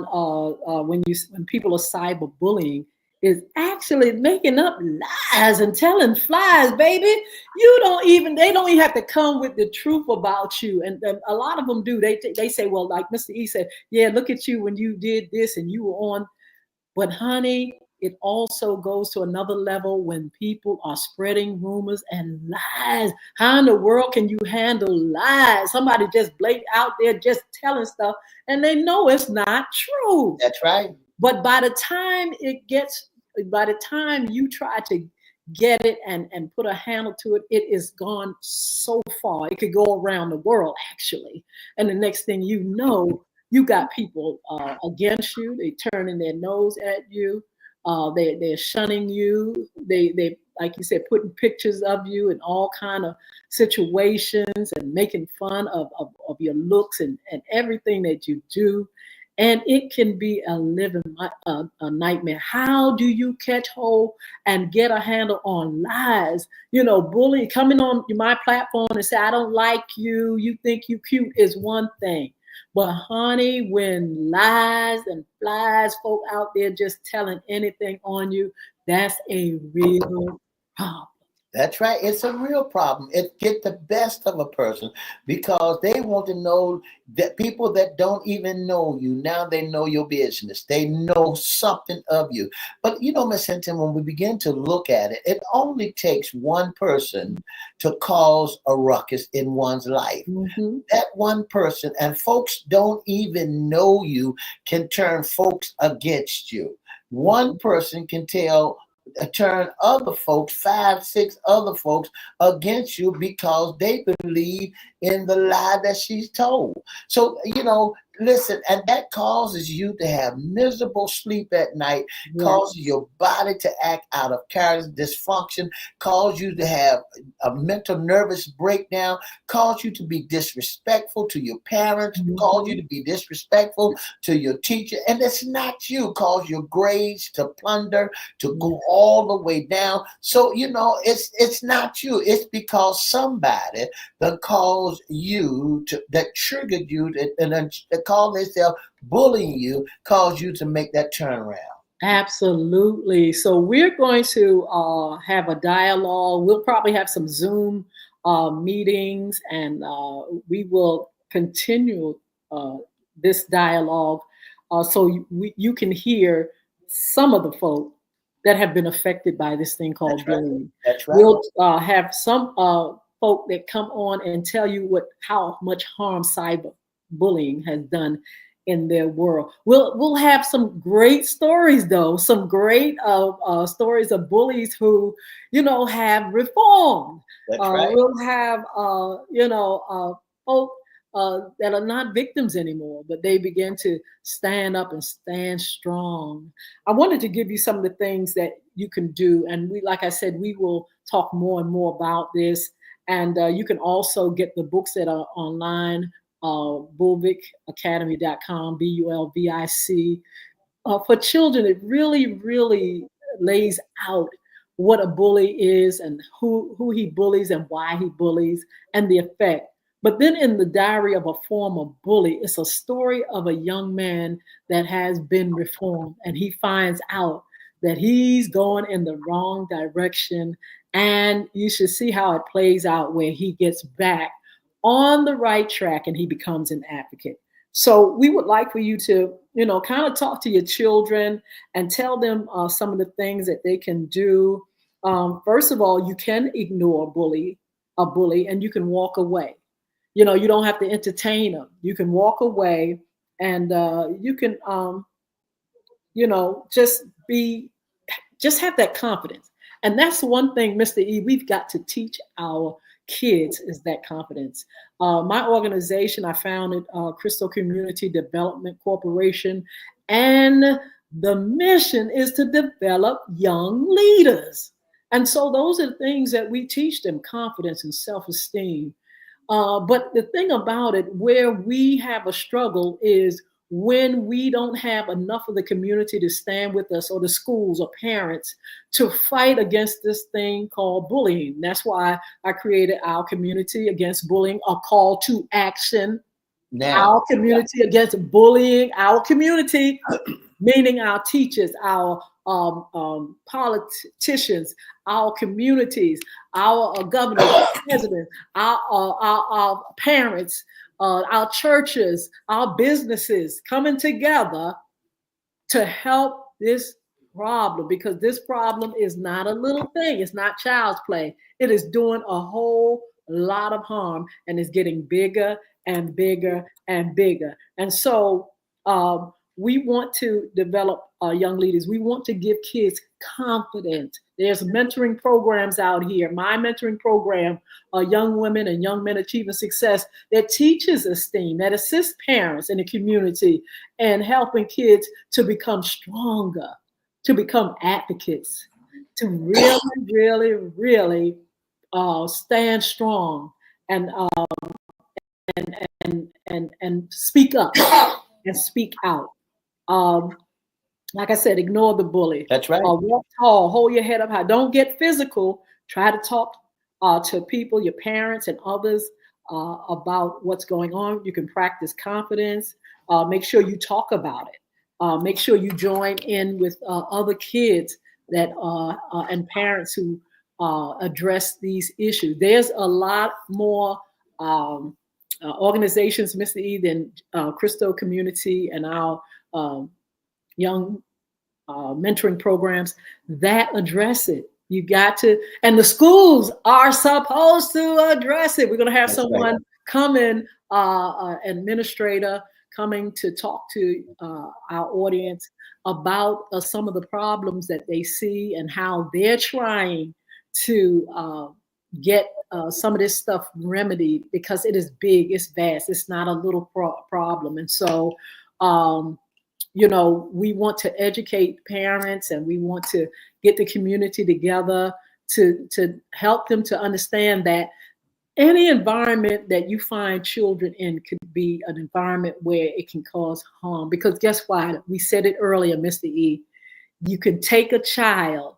when people are cyberbullying is actually making up lies and telling flies, baby. They don't even have to come with the truth about you. And a lot of them do. They say, well, like Mr. E said, yeah, look at you when you did this and you were on, but honey, it also goes to another level when people are spreading rumors and lies. How in the world can you handle lies? Somebody just blatant out there just telling stuff and they know it's not true. That's right. But by the time you try to get it and put a handle to it, it is gone so far. It could go around the world actually. And the next thing you know, you got people against you. They turning their nose at you. They're shunning you. They like you said, putting pictures of you in all kind of situations and making fun of your looks and everything that you do. And it can be a living a nightmare. How do you catch hold and get a handle on lies? Bullying coming on my platform and say, I don't like you, you think you cute is one thing. But honey, when lies and flies, folk out there just telling anything on you, that's a real problem. That's right. It's a real problem. It get the best of a person because they want to know that people that don't even know you, now they know your business. They know something of you. But Miss Hinton, when we begin to look at it, it only takes one person to cause a ruckus in one's life. Mhm. That one person, and folks don't even know you, can turn folks against you. One person can turn other folks, 5, 6 other folks against you because they believe in the lie that she's told. So, listen, and that causes you to have miserable sleep at night, Yes. causes your body to act out of character, dysfunction, cause you to have a mental nervous breakdown, cause you to be disrespectful to your parents, cause you Mhm. to be disrespectful to your teacher. And it's not you, cause your grades to plunder, to go Yes. all the way down. So it's not you. It's because somebody that caused you that triggered you that called themselves bullying you, caused you to make that turnaround. Absolutely. So we're going to have a dialogue. We'll probably have some Zoom meetings, and we will continue uh, this dialogue so you can hear some of the folk that have been affected by this thing called That's right. bullying. That's right. We'll have some folk that come on and tell you how much harm cyber bullying has done in their world. We'll have some great stories though, some great stories of bullies who, have reformed. That's right. We'll have folk that are not victims anymore, but they begin to stand up and stand strong. I wanted to give you some of the things that you can do, and like I said, we will talk more and more about this. And you can also get the books that are online, bulvicacademy.com, BULVIC. For children, it really, really lays out what a bully is and who he bullies and why he bullies and the effect. But then in the diary of a former bully, it's a story of a young man that has been reformed, and he finds out that he's going in the wrong direction. And you should see how it plays out where he gets back on the right track and he becomes an advocate. So we would like for you to, kind of talk to your children and tell them some of the things that they can do. First of all, you can ignore a bully, and you can walk away. You don't have to entertain them. You can walk away, and you can, just have that confidence. And that's one thing, Mr. E, we've got to teach our kids is that confidence. My organization, I founded Crystal Community Development Corporation, and the mission is to develop young leaders. And so those are the things that we teach them: confidence and self-esteem. But the thing about it, where we have a struggle is when we don't have enough of the community to stand with us, or the schools or parents, to fight against this thing called bullying. That's why I created our Community Against Bullying, a call to action. Now, our community against bullying, our community, meaning our teachers, our politicians, our communities, our governors, presidents, our parents, our churches, our businesses coming together to help this problem, because this problem is not a little thing. It's not child's play. It is doing a whole lot of harm, and it's getting bigger and bigger and bigger. And so we want to develop young leaders. We want to give kids confidence. There's mentoring programs out here. My mentoring program, Young Women and Young Men Achieving Success, that teaches esteem, that assists parents in the community and helping kids to become stronger, to become advocates, to really, really, really stand strong and speak up and speak out. Like I said, ignore the bully. That's right. Walk tall, hold your head up high. Don't get physical. Try to talk to people, your parents and others, about what's going on. You can practice confidence. Make sure you talk about it. Make sure you join in with other kids that and parents who address these issues. There's a lot more organizations, Mr. E, than Crystal Community and our young mentoring programs that address it. You got to, and the schools are supposed to address it. We're going to have someone come in, administrator coming to talk to our audience about some of the problems that they see and how they're trying to get some of this stuff remedied, because it is big, it's vast, it's not a little problem. And so, we want to educate parents, and we want to get the community together to help them to understand that any environment that you find children in could be an environment where it can cause harm. Because guess what? We said it earlier, Mr. E. You can take a child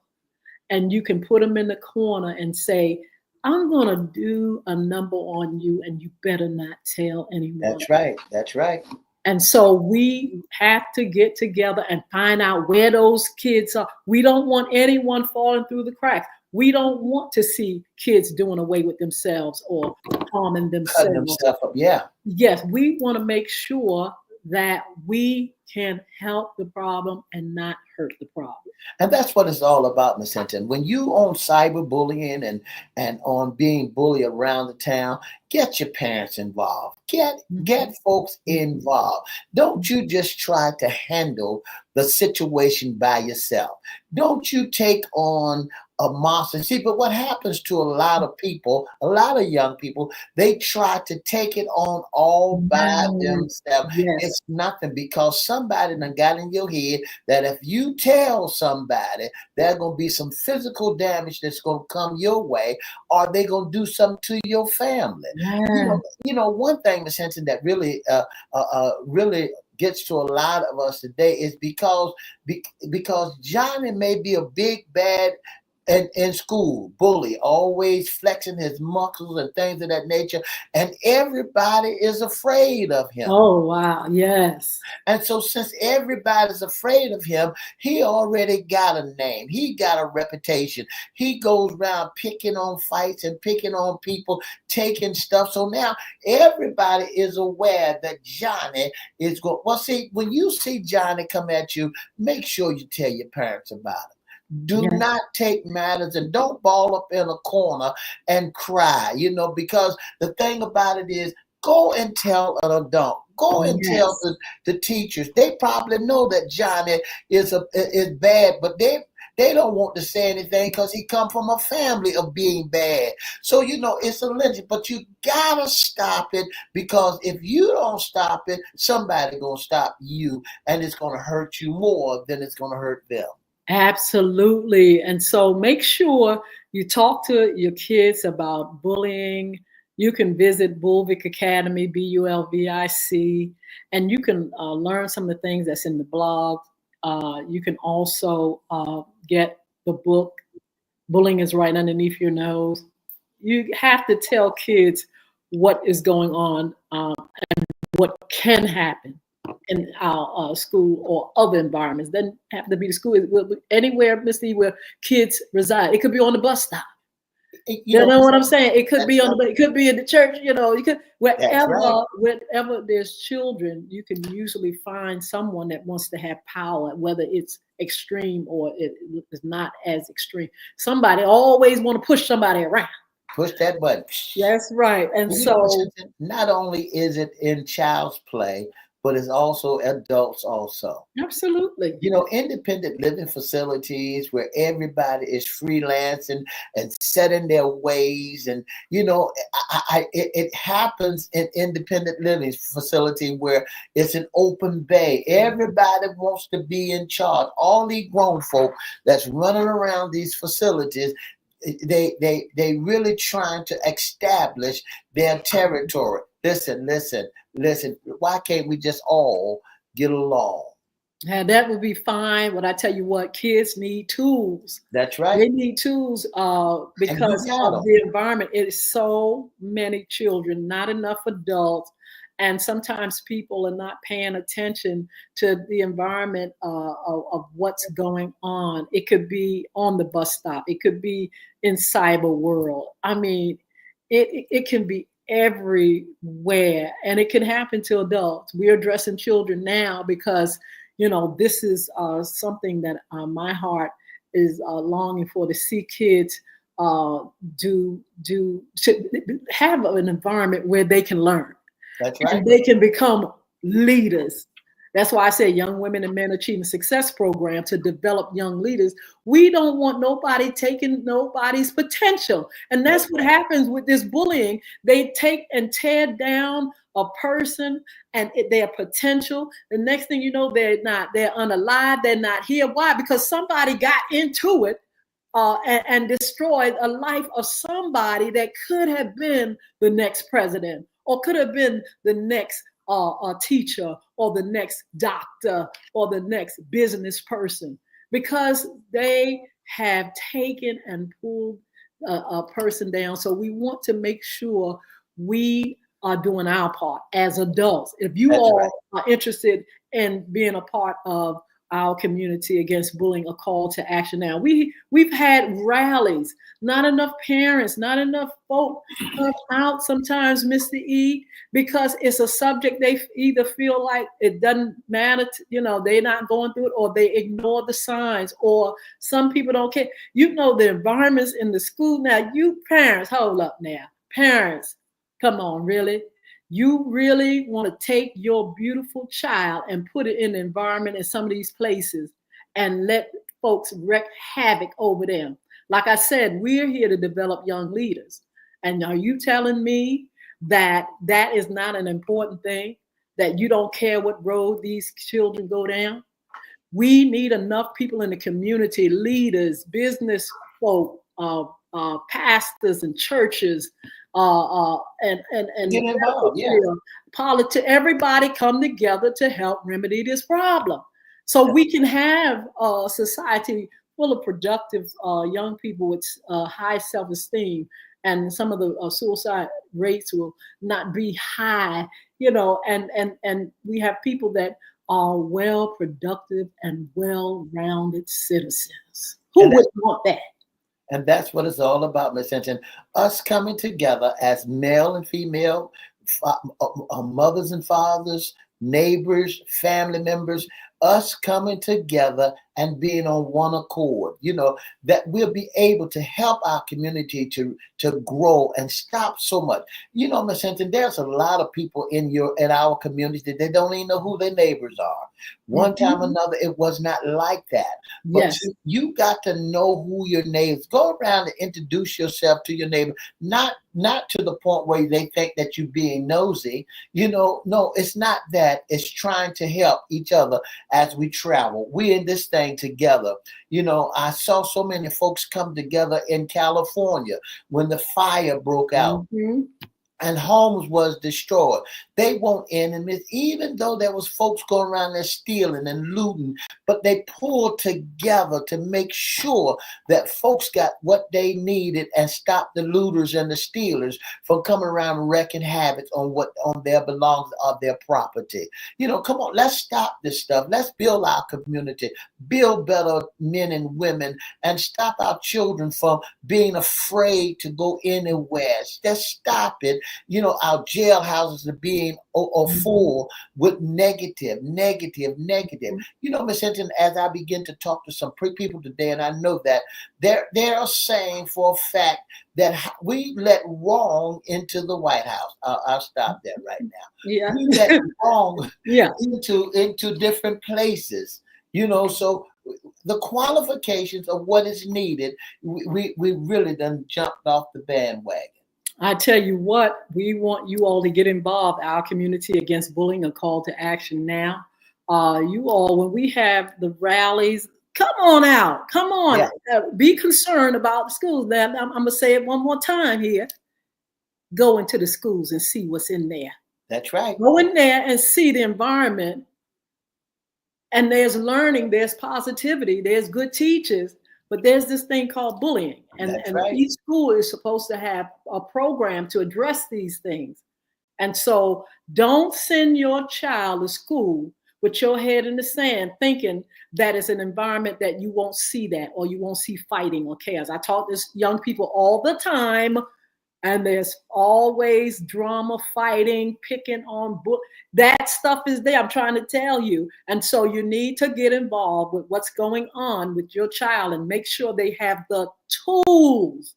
and you can put them in the corner and say, I'm going to do a number on you, and you better not tell anyone. That's right. That's right. And so we have to get together and find out where those kids are. We don't want anyone falling through the cracks. We don't want to see kids doing away with themselves or harming themselves. Cutting themselves up. Yeah. Yes, we want to make sure that we can help the problem and not hurt the problem. And that's what it's all about, Miss Hinton. When you on cyberbullying and on being bullied around the town, get your parents involved. Get folks involved. Don't you just try to handle the situation by yourself. Don't you take on a monster. See, but what happens to a lot of people, a lot of young people, they try to take it on all by themselves. Yes. It's nothing because somebody done got in your head that if you tell somebody, there's going to be some physical damage that's going to come your way, or they going to do something to your family. Yeah. You know, one thing, Ms. Hinton, that really, really gets to a lot of us today is because Johnny may be a big bad in school, bully, always flexing his muscles and things of that nature, and everybody is afraid of him. Oh, wow. Yes. And so since everybody's afraid of him, he already got a name. He got a reputation. He goes around picking on fights and picking on people, taking stuff. So now everybody is aware that Johnny is going. Well, see, when you see Johnny come at you, make sure you tell your parents about it. Do not take matters and don't ball up in a corner and cry, because the thing about it is, go and tell an adult. Go and tell the teachers. They probably know that Johnny is bad, but they don't want to say anything because he come from a family of being bad. So, it's a legend, but you gotta stop it, because if you don't stop it, somebody gonna stop you, and it's gonna hurt you more than it's gonna hurt them. Absolutely. And so make sure you talk to your kids about bullying. You can visit Bulvic Academy, Bulvic, and you can learn some of the things that's in the blog. You can also get the book, Bullying is Right Underneath Your Nose. You have to tell kids what is going on and what can happen in our school or other environments. Doesn't have to be the school. Anywhere, Missy, where kids reside. It could be on the bus stop. You know what I'm saying? It could be it could be in the church. You could wherever there's children, you can usually find someone that wants to have power, whether it's extreme or it is not as extreme. Somebody always want to push somebody around. Push that button. That's right. And so not only is it in child's play, but it's also adults also. Absolutely. Independent living facilities where everybody is freelance and set in their ways. And, it happens in independent living facility where it's an open bay. Everybody wants to be in charge. All these grown folk that's running around these facilities, they really trying to establish their territory. Listen. Why can't we just all get along? Yeah, that would be fine. But I tell you what, kids need tools. That's right. They need tools because of the environment. It is so many children, not enough adults. And sometimes people are not paying attention to the environment of what's going on. It could be on the bus stop. It could be in cyber world. I mean, it can be everywhere, and it can happen to adults. We're addressing children now because, this is something that my heart is longing for, to see kids to have an environment where they can learn. That's right. And they can become leaders. That's why I say Young Women and Men Achieving Success program, to develop young leaders. We don't want nobody taking nobody's potential. And that's what happens with this bullying. They take and tear down a person and their potential. The next thing you know, they're unalive. They're not here. Why? Because somebody got into it and destroyed a life of somebody that could have been the next president, or could have been the next teacher, or the next doctor, or the next business person, because they have taken and pulled a person down. So we want to make sure we are doing our part as adults. If you are interested in being a part of our community against bullying, a call to action now. We've had rallies, not enough parents, not enough folk come out sometimes, Mr. E, because it's a subject they either feel like it doesn't matter, they're not going through it, or they ignore the signs, or some people don't care. The environments in the school now, you parents, hold up now. Parents, come on, really? You really want to take your beautiful child and put it in the environment in some of these places and let folks wreak havoc over them? Like I said, we're here to develop young leaders. And are you telling me that that is not an important thing, that you don't care what road these children go down? We need enough people in the community, leaders, business folk, pastors and churches, and Get involved, everybody come together to help remedy this problem, so we can have a society full of productive young people with high self-esteem, and some of the suicide rates will not be high, and we have people that are well productive and well-rounded citizens. Who would want that? And that's what it's all about, Miss Hinton. Us coming together as male and female, mothers and fathers, neighbors, family members, us coming together and being on one accord, that we'll be able to help our community to grow and stop so much. Miss Hinton, there's a lot of people in our community that they don't even know who their neighbors are. One time or another, it was not like that. But Yes. you got to know who your neighbors. Go around and introduce yourself to your neighbor, not to the point where they think that you're being nosy. No, it's not that. It's trying to help each other as we travel. We're in this thing together. I saw so many folks come together in California when the fire broke out. And homes was destroyed. They won't enemies, even though there was folks going around there stealing and looting, but they pulled together to make sure that folks got what they needed and stop the looters and the stealers from coming around wreaking havoc on their belongings of their property. Come on, let's stop this stuff. Let's build our community, build better men and women, and stop our children from being afraid to go anywhere. Just stop it. Our jailhouses are being full with negative. Miss Hinton, as I begin to talk to some people today, and I know that they're saying for a fact that we let wrong into the White House. I'll stop that right now. Yeah. We let wrong into different places. So the qualifications of what is needed, we really done jumped off the bandwagon. I tell you what, we want you all to get involved. Our community against bullying, a call to action now. You all, when we have the rallies, come on out. Come on. Yeah. Be concerned about the schools. Now, I'm going to say it one more time here. Go into the schools and see what's in there. That's right. Go in there and see the environment. And there's learning, there's positivity, there's good teachers. But there's this thing called bullying, and right. Each school is supposed to have a program to address these things. And so don't send your child to school with your head in the sand thinking that it's an environment that you won't see that, or you won't see fighting or chaos. I talk to young people all the time, and there's always drama, fighting, picking on that stuff is there. I'm trying to tell you. And so you need to get involved with what's going on with your child and make sure they have the tools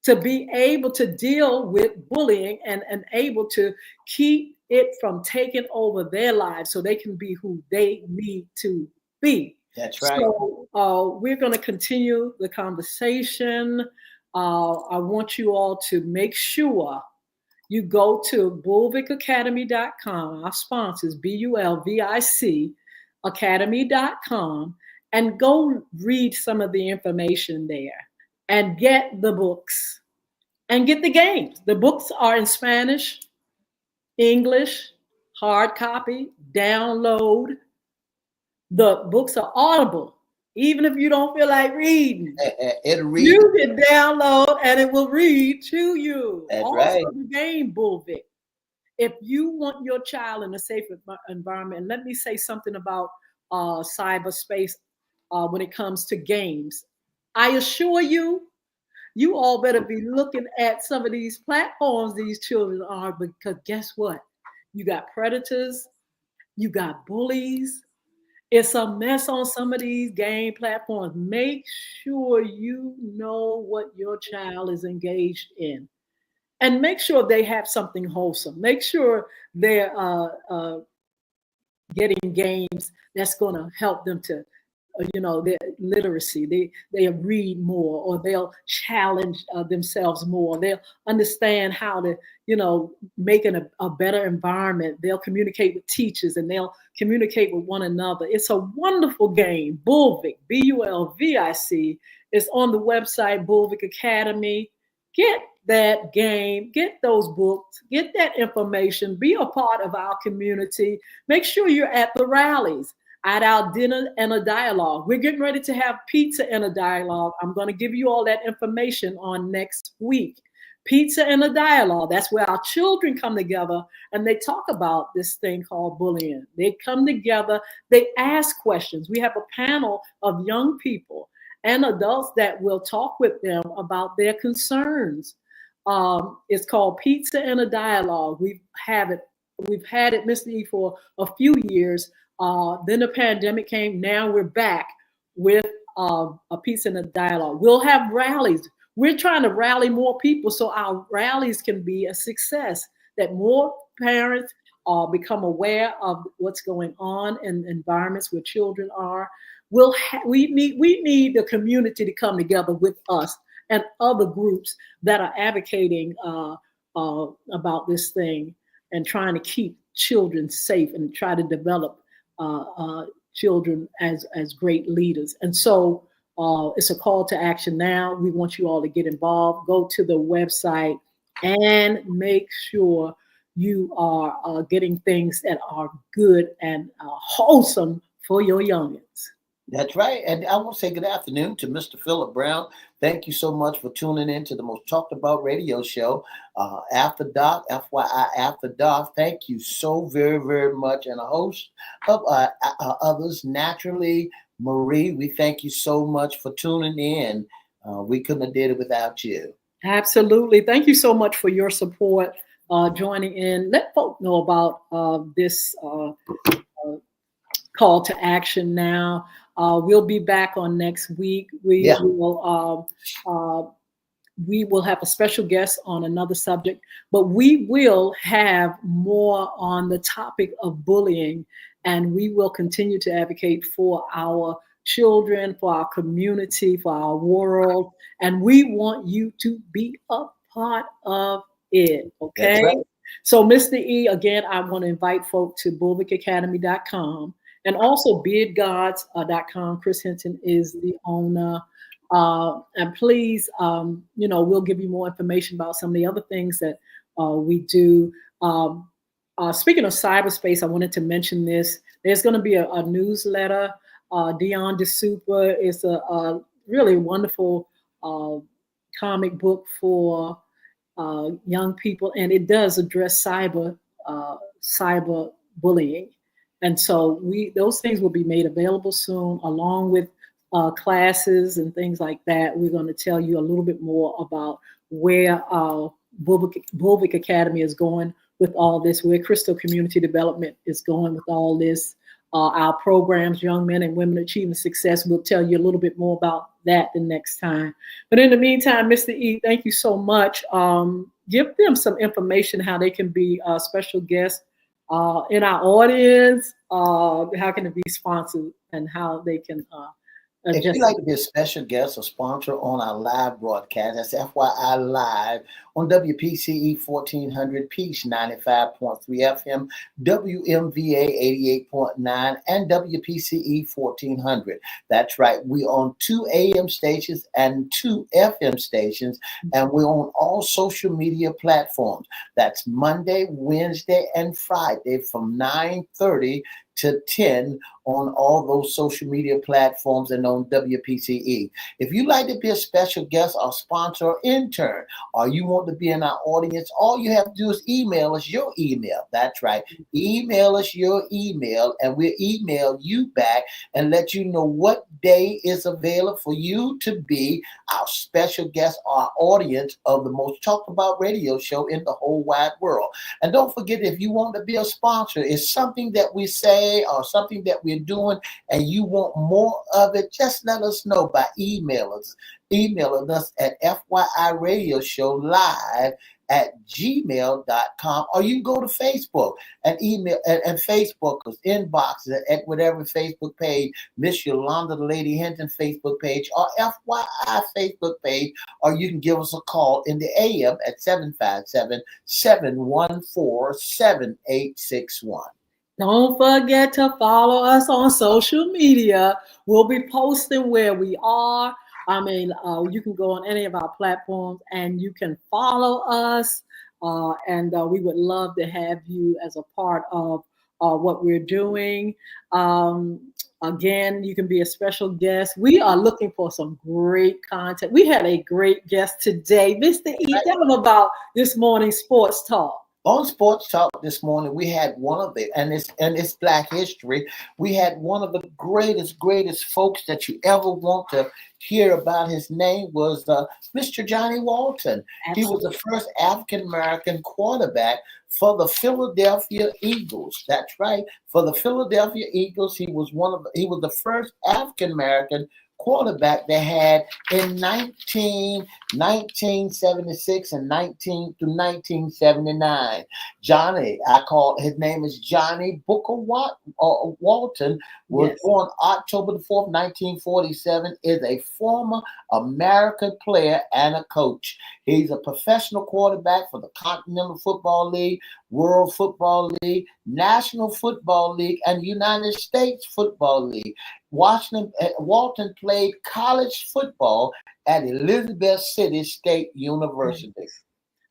to be able to deal with bullying and able to keep it from taking over their lives so they can be who they need to be. That's right. So we're going to continue the conversation. I want you all to make sure you go to bulvicacademy.com, our sponsors, BULVIC academy.com, and go read some of the information there and get the books and get the games. The books are in Spanish, English, hard copy, download. The books are audible. Even if you don't feel like reading, you can download and it will read to you. That's also right. The game, Bulvic. If you want your child in a safe environment, and let me say something about cyberspace when it comes to games. I assure you, you all better be looking at some of these platforms these children are, because guess what? You got predators, you got bullies. It's a mess on some of these game platforms. Make sure you know what your child is engaged in, and make sure they have something wholesome. Make sure they're getting games that's going to help them to their literacy. They read more, or they'll challenge themselves more. They'll understand how to make a better environment. They'll communicate with teachers, and they'll communicate with one another. It's a wonderful game. Bulvic, Bulvic. It's on the website Bulvic Academy. Get that game, get those books, get that information, be a part of our community. Make sure you're at the rallies, at our dinner and a dialogue. We're getting ready to have pizza and a dialogue. I'm going to give you all that information on next week. Pizza and a dialogue. That's where our children come together and they talk about this thing called bullying. They come together, they ask questions. We have a panel of young people and adults that will talk with them about their concerns. It's called Pizza and a Dialogue. We've had it, Mr. E, for a few years. Then the pandemic came. Now we're back with a Pizza and a Dialogue. We'll have rallies. We're trying to rally more people so our rallies can be a success, that more parents become aware of what's going on in environments where children are. We need the community to come together with us and other groups that are advocating about this thing and trying to keep children safe and try to develop children as great leaders. And so it's a call to action now. We want you all to get involved. Go to the website and make sure you are getting things that are good and wholesome for your youngins. That's right. And I want to say good afternoon to Mr. Philip Brown. Thank you so much for tuning in to the most talked about radio show, After Dark, FYI After Dark. Thank you so very, very much. And a host of others, Naturally Marie, we thank you so much for tuning in. We couldn't have did it without you. Absolutely. Thank you so much for your support, joining in. Let folks know about this call to action now. We'll be back on next week. We will have a special guest on another subject, but we will have more on the topic of bullying, and we will continue to advocate for our children, for our community, for our world, and we want you to be a part of it, okay? Right. So, Mr. E, again, I want to invite folk to bulvicacademy.com. And also bidgods.com. Chris Hinton is the owner. And please, we'll give you more information about some of the other things that we do. Speaking of cyberspace, I wanted to mention this. There's going to be a newsletter. Dion DeSuper is a really wonderful comic book for young people, and it does address cyber bullying. And so those things will be made available soon, along with classes and things like that. We're going to tell you a little bit more about where Bulvic Academy is going with all this, where Crystal Community Development is going with all this. Our programs, Young Men and Women Achieving Success, we'll tell you a little bit more about that the next time. But in the meantime, Mr. E, thank you so much. Give them some information how they can be special guests in our audience, how can it be sponsored, and how they can if you'd like to be a special guest or sponsor on our live broadcast, that's FYI Live on WPCE 1400 Peach 95.3 FM, WMVA 88.9, and WPCE 1400. That's right. We own 2 AM stations and 2 FM stations, and we're on all social media platforms. That's Monday, Wednesday, and Friday from 9:30 to 10 on all those social media platforms and on WPCE. If you'd like to be a special guest or sponsor or intern, or you want want to be in our audience, all you have to do is email us your email. That's right. Email us your email, and we'll email you back and let you know what day is available for you to be our special guest, our audience of the most talked about radio show in the whole wide world. And don't forget, if you want to be a sponsor, it's something that we say or something that we're doing and you want more of it, just let us know by emailing us at FYI Radio Show Live at gmail.com, or you can go to Facebook and email and Facebook us, inbox at whatever Facebook page, Miss Yolanda the Lady Hinton Facebook page, or FYI Facebook page, or you can give us a call in the AM at 757-714-7861. Don't forget to follow us on social media. We'll be posting where we are. I mean, you can go on any of our platforms and you can follow us. And we would love to have you as a part of what we're doing. Again, you can be a special guest. We are looking for some great content. We had a great guest today. Mr. E, tell them about this morning's sports talk. On Sports Talk this morning, we had one of the, and it's Black History. We had one of the greatest folks that you ever want to hear about. His name was Mr. Johnny Walton. Absolutely. He was the first African American quarterback for the Philadelphia Eagles. That's right, for the Philadelphia Eagles. He was the first African American quarterback they had in 1976 and 1979. Johnny, his name is Johnny Booker Walton, was born October the 4th, 1947, is a former American player and a coach. He's a professional quarterback for the Continental Football League, World Football League, National Football League, and United States Football League. Walton played college football at Elizabeth City State University.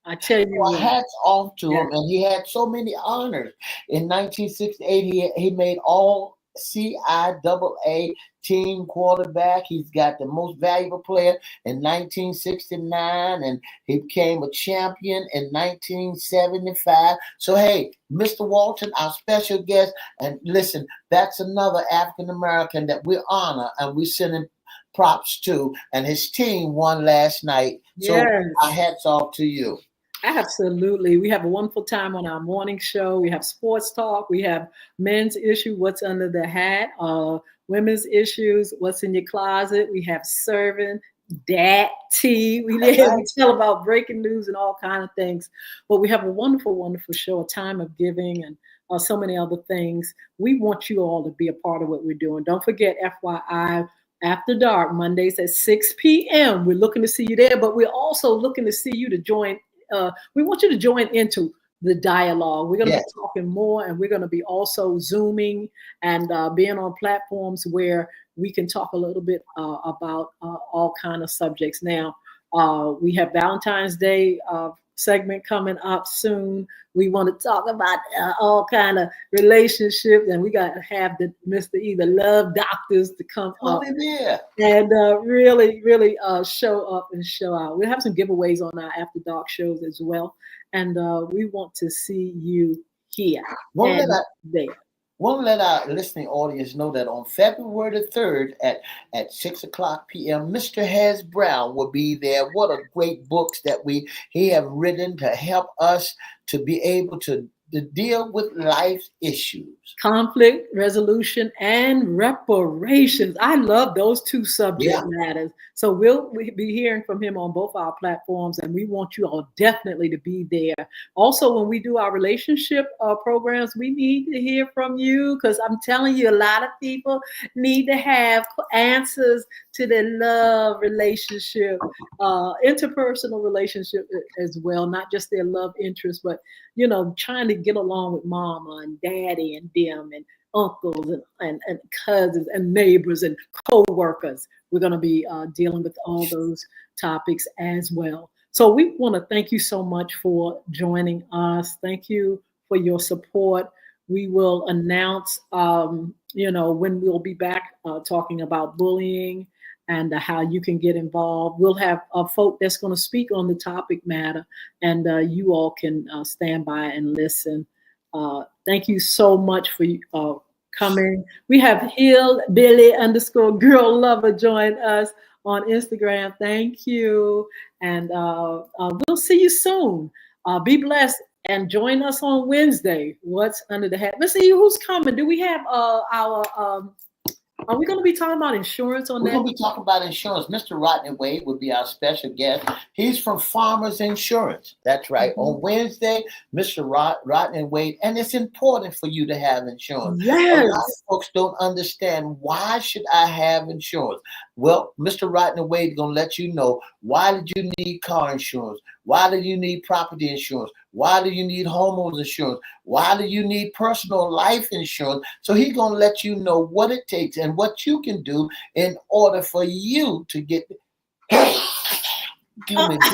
I tell you, well, hats off to him, and he had so many honors. In 1968, he made all CIAA team quarterback. He's got the most valuable player in 1969, and he became a champion in 1975. So, hey, Mr. Walton, our special guest, and listen, that's another African American that we honor, and we send him props to, and his team won last night. So, our hats off to you. Absolutely. We have a wonderful time on our morning show. We have sports talk. We have men's issue, what's under the hat, women's issues, what's in your closet. We have serving, dat tea. We tell about breaking news and all kinds of things. But we have a wonderful, wonderful show, a time of giving, and so many other things. We want you all to be a part of what we're doing. Don't forget, FYI, After Dark, Mondays at 6 p.m. We're looking to see you there, but we're also looking to see you to join. We want you to join into the dialogue. We're going to be talking more, and we're going to be also Zooming and being on platforms where we can talk a little bit about all kinds of subjects. Now, we have Valentine's Day segment coming up soon. We want to talk about all kind of relationships, and we got to have the Mr. E, the love doctors, to come up and really show up and show out. We'll have some giveaways on our After Dark shows as well, and we want to see you here and there. Want to let our listening audience know that on February the 3rd at 6 o'clock p.m., Mr. Hez Brown will be there. What a great books that he have written to help us to be able to deal with life's issues. Conflict resolution and reparations. I love those two subject matters. So we'll be hearing from him on both our platforms, and we want you all definitely to be there. Also, when we do our relationship programs, we need to hear from you, because I'm telling you, a lot of people need to have answers to their love relationship, interpersonal relationship as well, not just their love interest, but trying to get along with mama and daddy and them and uncles and cousins and neighbors and co-workers. We're going to be dealing with all those topics as well. So we want to thank you so much for joining us. Thank you for your support. We will announce, when we'll be back talking about bullying and how you can get involved. We'll have folk that's going to speak on the topic matter, and you all can stand by and listen. Thank you so much for coming. We have Hillbilly_girl lover join us on Instagram. Thank you, and we'll see you soon. Be blessed and join us on Wednesday. What's under the hat? Let's see who's coming. Do we have our? Are we going to be talking about insurance on We're that? going to be talking about insurance. Mr. Rodney Wade will be our special guest. He's from Farmers Insurance. That's right. Mm-hmm. On Wednesday, Mr. Rodney Wade, and it's important for you to have insurance. Yes. A lot of folks don't understand, why should I have insurance? Well, Mr. Rodney Wade is going to let you know, why did you need car insurance? Why do you need property insurance? Why do you need homeowners insurance? Why do you need personal life insurance? So he's going to let you know what it takes and what you can do in order for you to get insurance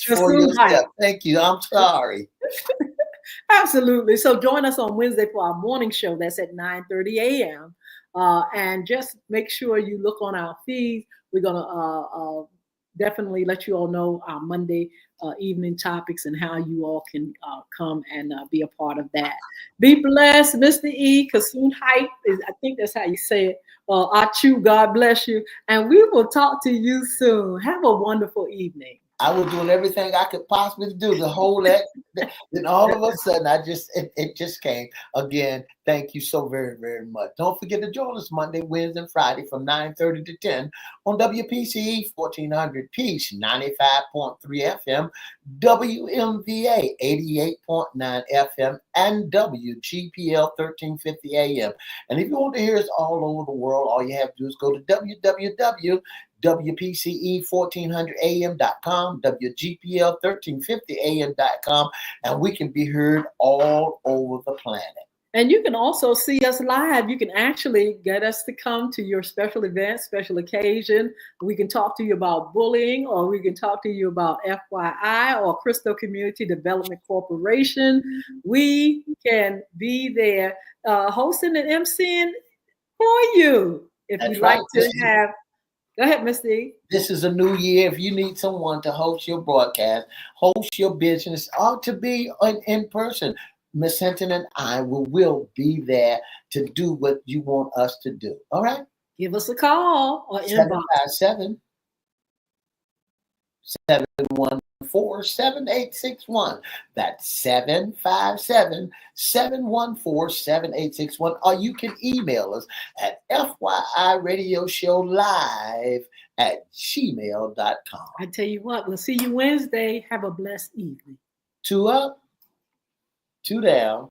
for yourself. Thank you. I'm sorry. Absolutely. So join us on Wednesday for our morning show. That's at 9:30 a.m. And just make sure you look on our feeds. We're going to definitely let you all know our Monday evening topics and how you all can come and be a part of that. Be blessed, Mr. E. Co-Hst, I think that's how you say it. Achu, God bless you. And we will talk to you soon. Have a wonderful evening. I was doing everything I could possibly do to hold that. Then all of a sudden, it just came. Again, thank you so very, very much. Don't forget to join us Monday, Wednesday, and Friday from 9:30 to 10 on WPCE 1400 Peace 95.3 FM, WMVA 88.9 FM, and WGPL 1350 AM. And if you want to hear us all over the world, all you have to do is go to WPCE1400AM.com, WGPL1350AM.com, and we can be heard all over the planet. And you can also see us live. You can actually get us to come to your special event, special occasion. We can talk to you about bullying, or we can talk to you about FYI or Crystal Community Development Corporation. We can be there hosting and emceeing for you. If you'd like to have. Go ahead, Mr. E. This is a new year. If you need someone to host your broadcast, host your business, or to be in person, Miss Hinton and I will be there to do what you want us to do. All right? Give us a call or inbox. 757-714-7861. That's 757-714-7861. Or you can email us at FYIRadiosHowLive@gmail.com. I tell you what, we'll see you Wednesday. Have a blessed evening. 2 up, 2 down.